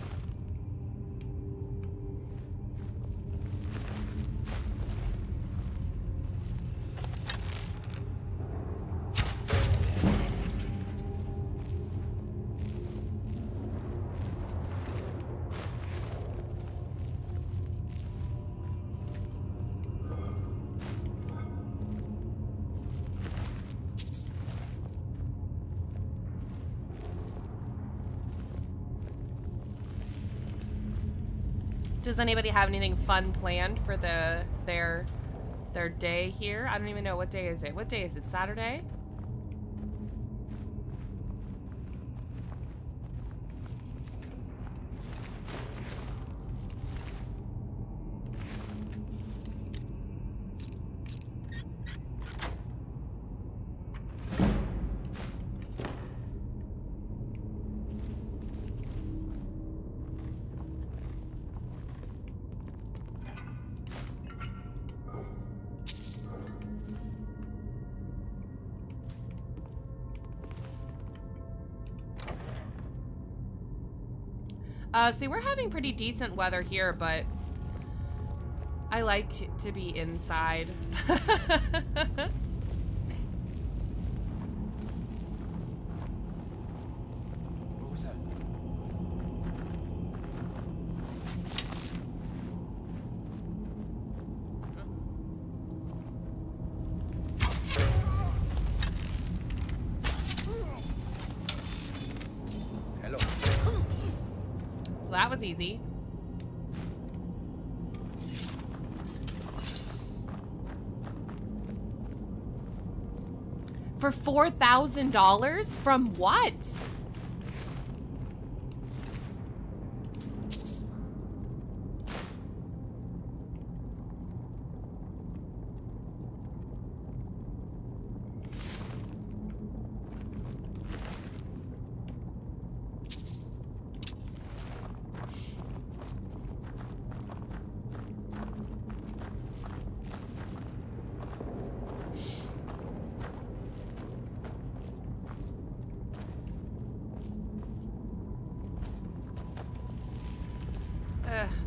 Does anybody have anything fun planned for their day here? I don't even know, what day is it? What day is it? Saturday? See, we're having pretty decent weather here, but I like to be inside. What was that? Hello. Well, that was easy. For $4,000? From what?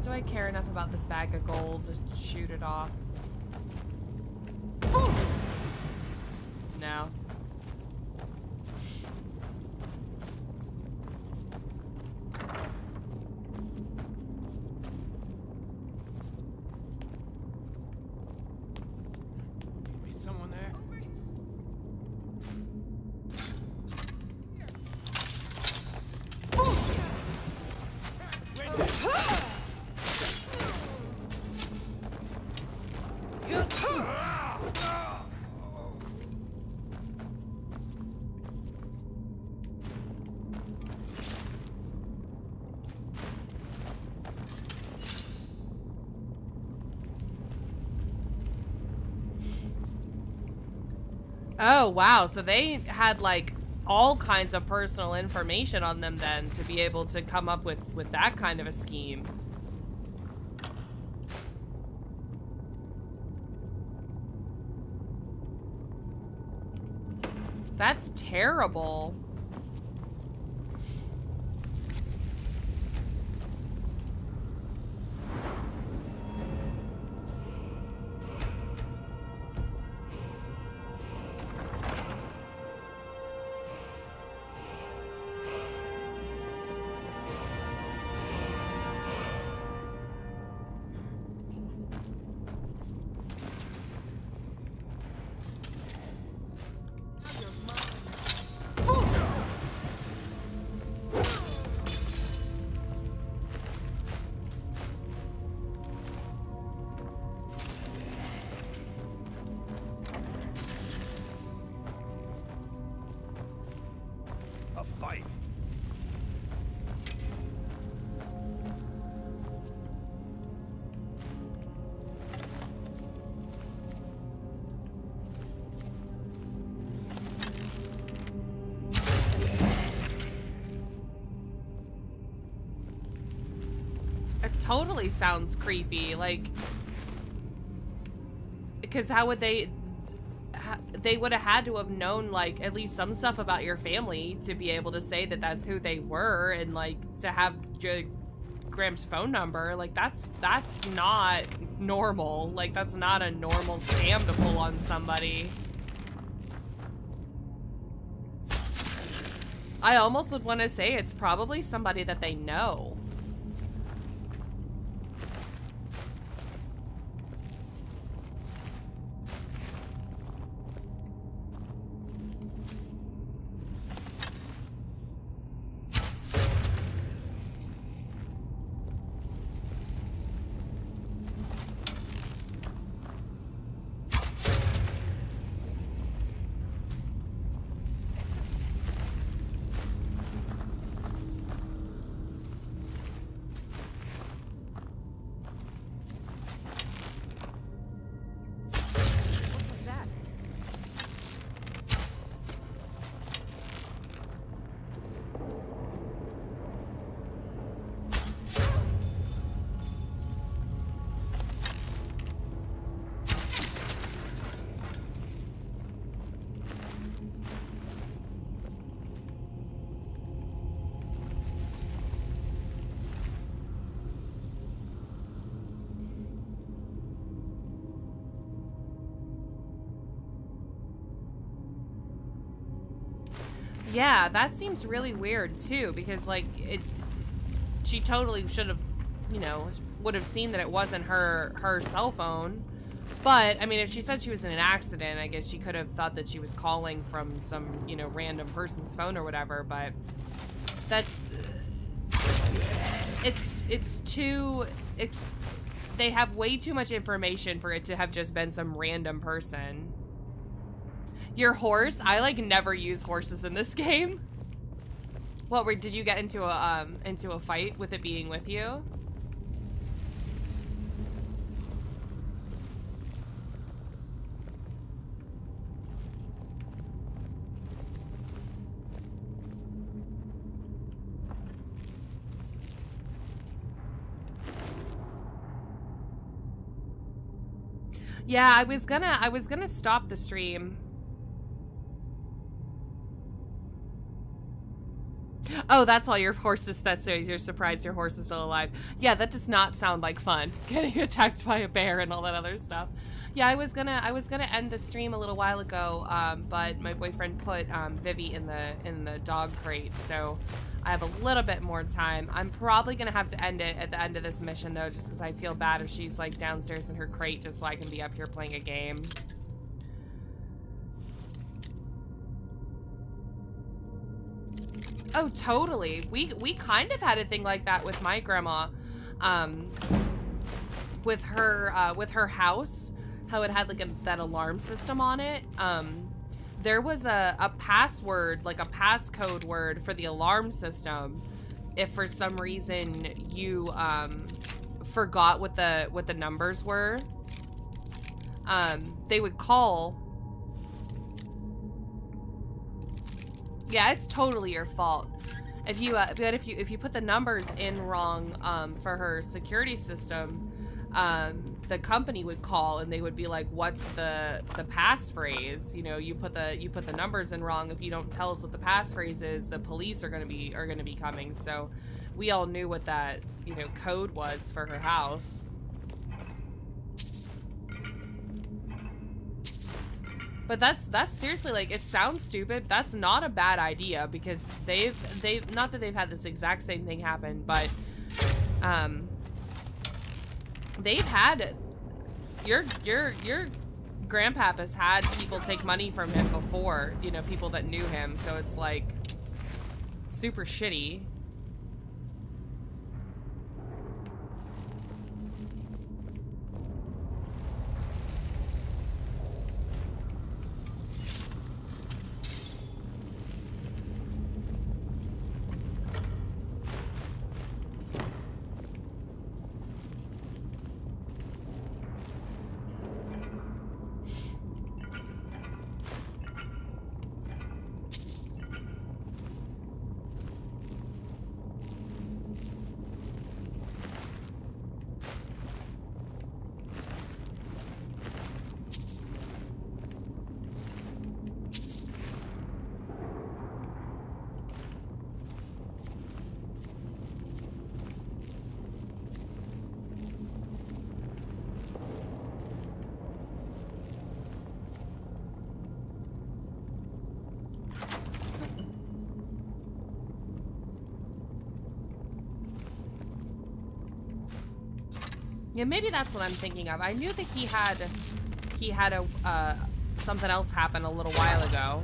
Do I care enough about this bag of gold to shoot it off? No. Be someone there? Oh, wow. So they had, like, all kinds of personal information on them then to be able to come up with that kind of a scheme. That's terrible. A fight. It totally sounds creepy, like, because how would they would have had to have known, like, at least some stuff about your family to be able to say that that's who they were, and, like, to have your Graham's phone number. Like, that's not normal. Like, that's not a normal scam to pull on somebody. I almost would want to say it's probably somebody that they know. Yeah, that seems really weird too, because like she totally should have, you know, would have seen that it wasn't her cell phone. But I mean, if she said she was in an accident, I guess she could have thought that she was calling from some, you know, random person's phone or whatever. But that's they have way too much information for it to have just been some random person. Your horse? I like never use horses in this game. What did you get into a fight with it being with you? Yeah, I was gonna stop the stream. Oh, that's all your horses. That's it. You're surprised your horse is still alive. Yeah, that does not sound like fun. Getting attacked by a bear and all that other stuff. Yeah, I was gonna end the stream a little while ago, but my boyfriend put Vivi in the dog crate, so I have a little bit more time. I'm probably gonna have to end it at the end of this mission though, just because I feel bad if she's like downstairs in her crate, just so I can be up here playing a game. Oh, totally. We kind of had a thing like that with my grandma, with her house, how it had like that alarm system on it. There was a password, like a passcode word for the alarm system. If for some reason you forgot what the numbers were, they would call. Yeah, it's totally your fault. If you but if you put the numbers in wrong for her security system, the company would call and they would be like, "What's the passphrase?" You know, you put the numbers in wrong. If you don't tell us what the passphrase is, the police are gonna be coming. So we all knew what that, you know, code was for her house. But that's seriously, like, it sounds stupid. That's not a bad idea, because they've not that they've had this exact same thing happen, but they've had your grandpapa's had people take money from him before, you know, people that knew him, so it's like super shitty. Yeah, maybe that's what I'm thinking of. I knew that he had a something else happen a little while ago.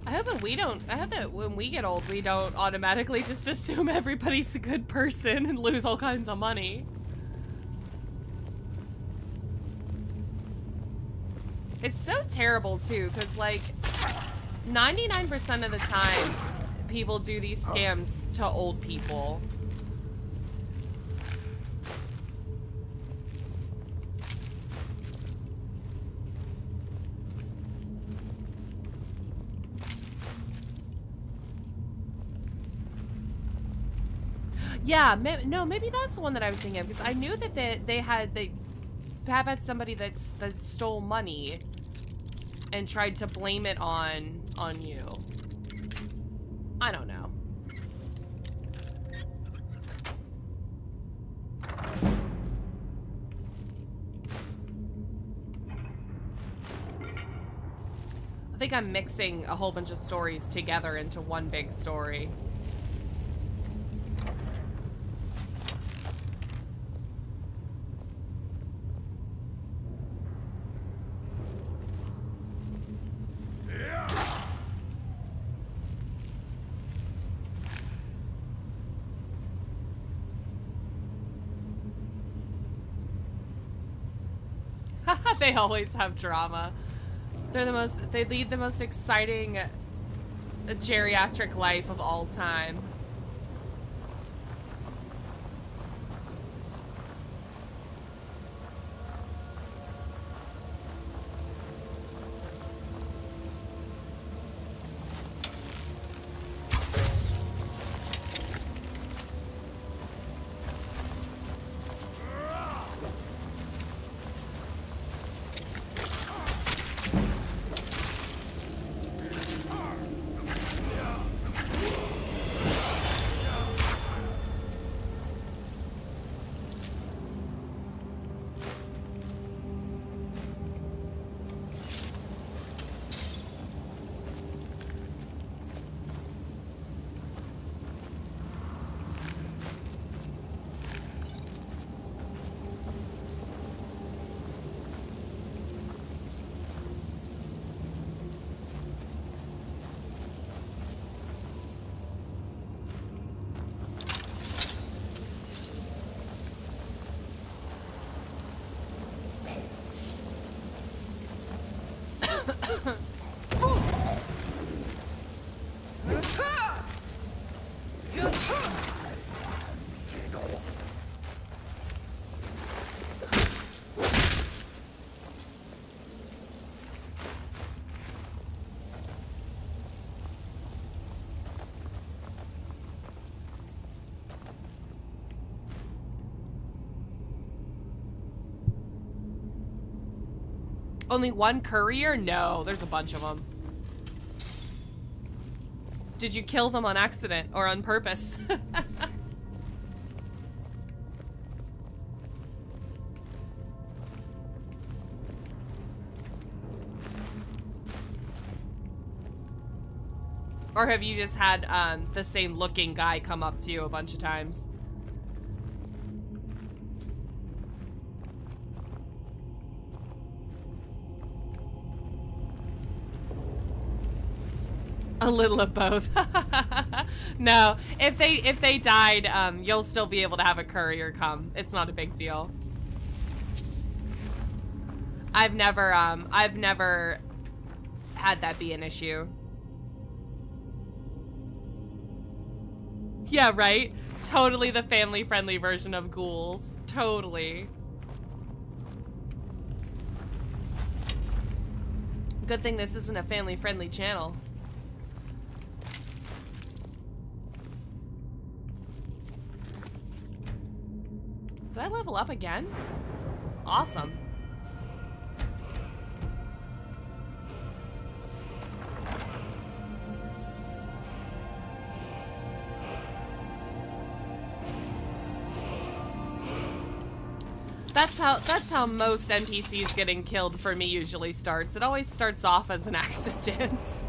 I hope that when we get old, we don't automatically just assume everybody's a good person and lose all kinds of money. It's so terrible too, because like 99% of the time people do these scams to old people. Yeah, maybe that's the one that I was thinking of, because I knew that they had somebody that stole money and tried to blame it on you. I don't know. think I'm mixing a whole bunch of stories together into one big story. They always have drama. They lead the most exciting geriatric life of all time. Only one courier? No, there's a bunch of them. Did you kill them on accident or on purpose? Or have you just had the same looking guy come up to you a bunch of times? A little of both. No, if they died, you'll still be able to have a courier come. It's not a big deal. I've never had that be an issue. Yeah, right? Totally the family-friendly version of ghouls. Totally. Good thing this isn't a family-friendly channel. Did I level up again? Awesome. That's how most NPCs getting killed for me usually starts. It always starts off as an accident.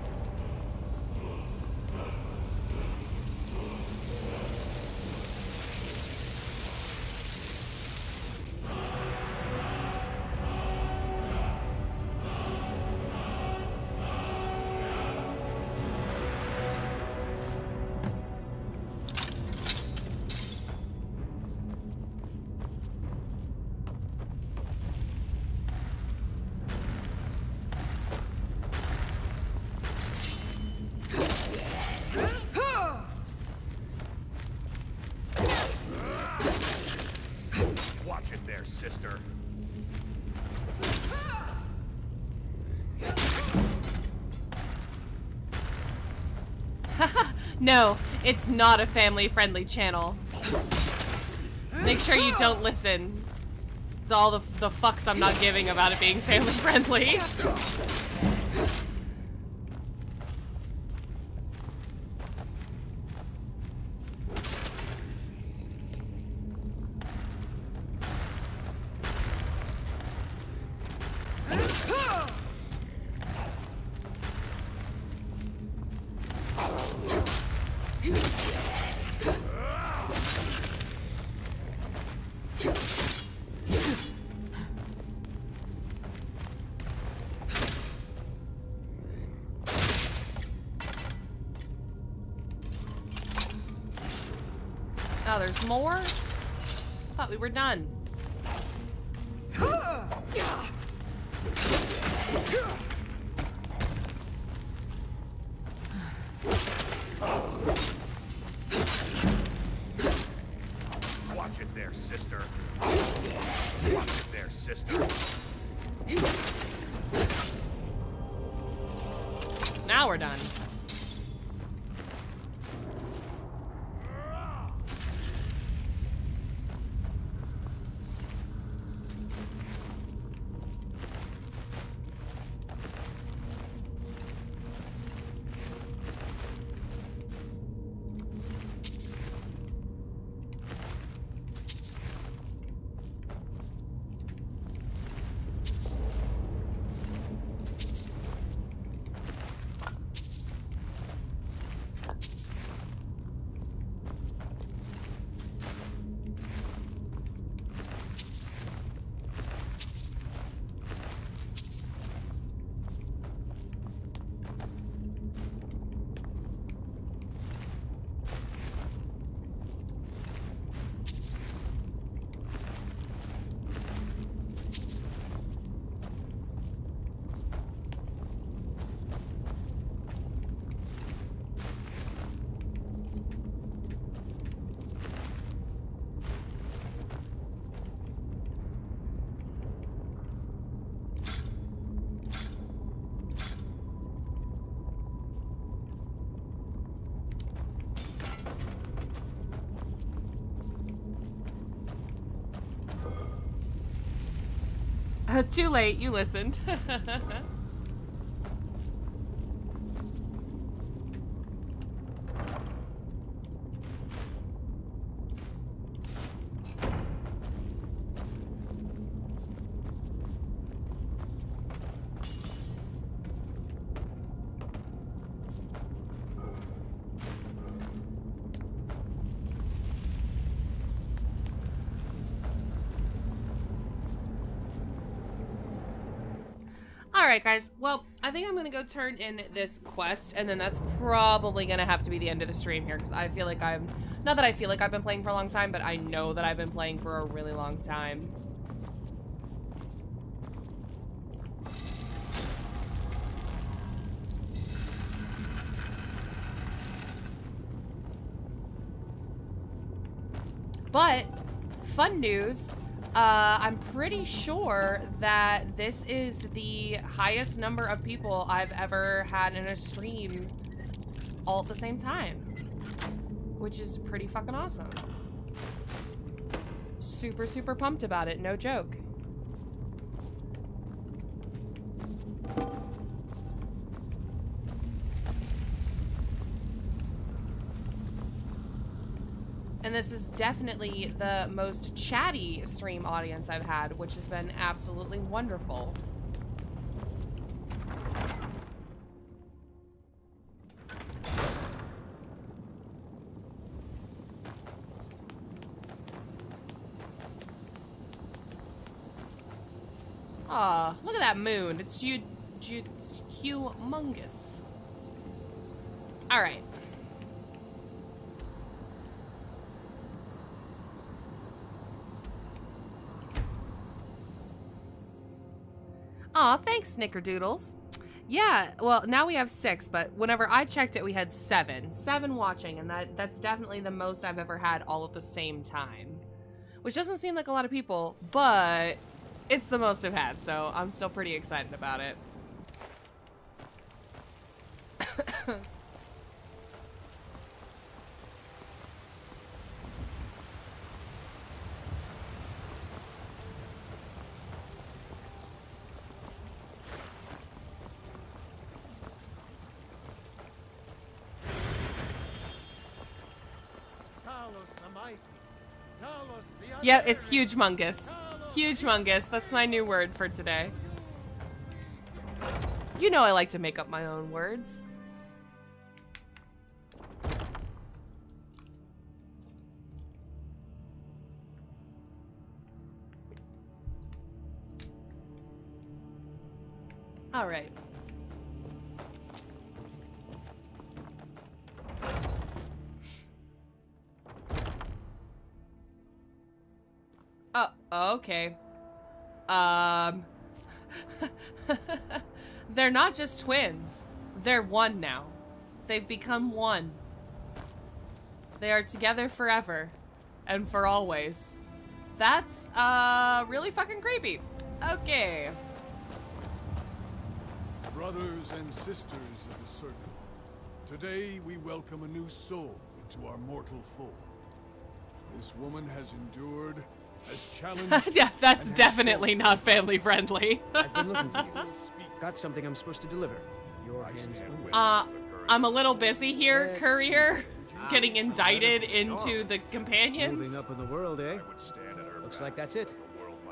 Watch it there, sister. No, it's not a family-friendly channel. Make sure you don't listen to all the fucks I'm not giving about it being family-friendly. Wow, there's more? Thought we were done. Watch it there, sister. Watch it there, sister. Now we're done. Too late, you listened. Alright guys, well, I think I'm gonna go turn in this quest, and then that's probably gonna have to be the end of the stream here, because I feel like not that I feel like I've been playing for a long time, but I know that I've been playing for a really long time. But, fun news, I'm pretty sure that this is the highest number of people I've ever had in a stream all at the same time, which is pretty fucking awesome. Super, super pumped about it, no joke. And this is definitely the most chatty stream audience I've had, which has been absolutely wonderful. Aw, look at that moon. It's humongous. All right. Aw, thanks, Snickerdoodles. Yeah, well, now we have 6, but whenever I checked it, we had 7. 7 watching, and that's definitely the most I've ever had all at the same time. Which doesn't seem like a lot of people, but it's the most I've had, so I'm still pretty excited about it. Yep, it's huge-mungus. Huge-mungus. That's my new word for today. You know I like to make up my own words. All right. Okay. They're not just twins. They're one now. They've become one. They are together forever. And for always. That's, really fucking creepy. Okay. Brothers and sisters of the Circle, today we welcome a new soul into our mortal fold. This woman has endured, has challenged... Yeah, that's definitely not family friendly. I've been looking for you. Got something I'm supposed to deliver. Your hands only. I'm a little busy here, courier. Getting indicted into the companions. Moving up in the world, eh? Looks like that's it.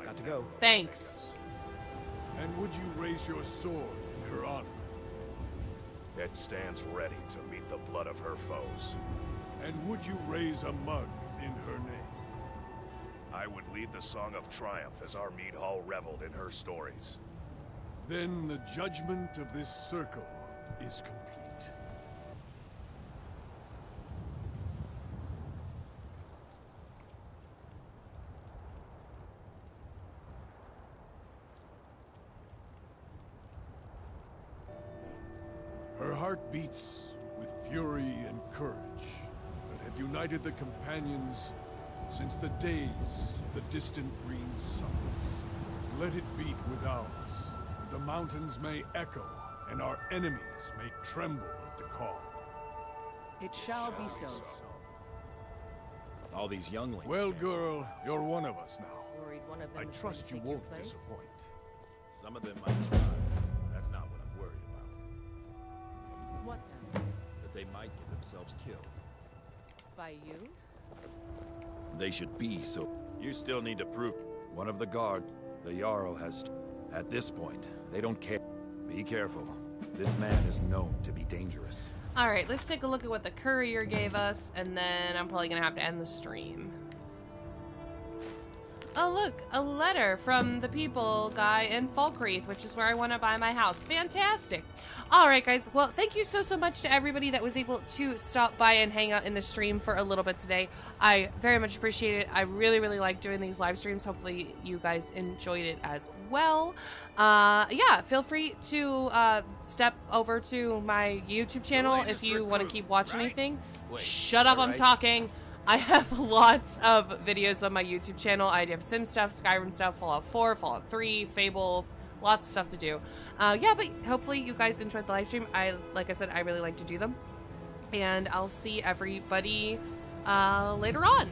Got to go. Thanks. And would you raise your sword in her honor? It stands ready to meet the blood of her foes. And would you raise a mug in her name? I would lead the Song of Triumph as our mead hall reveled in her stories. Then the judgment of this circle is complete. Her heart beats with fury and courage that have united the companions since the days of the distant green sun. Let it beat with ours, that the mountains may echo and our enemies may tremble at the call. It shall be so. All these younglings. Well, girl, you're one of us now. Worried one of them I is trust you going to take your won't place? disappoint. Some of them might try. That's not what I'm worried about. What then? That they might get themselves killed. By you? They should be, so... You still need to prove... One of the guard, the Jarl has... At this point, they don't care. Be careful. This man is known to be dangerous. Alright, let's take a look at what the courier gave us, and then I'm probably gonna have to end the stream. Oh look, a letter from the people guy in Falkreath, which is where I want to buy my house. Fantastic. Alright guys, well thank you so much to everybody that was able to stop by and hang out in the stream for a little bit today. I very much appreciate it. I really like doing these live streams. Hopefully you guys enjoyed it as well. Yeah, feel free to step over to my YouTube channel if you want to keep watching anything. Shut up, I'm talking. I have lots of videos on my YouTube channel. I have Sim stuff, Skyrim stuff, Fallout 4, Fallout 3, Fable, lots of stuff to do. Yeah, but hopefully you guys enjoyed the live stream. Like I said, I really like to do them. And I'll see everybody later on.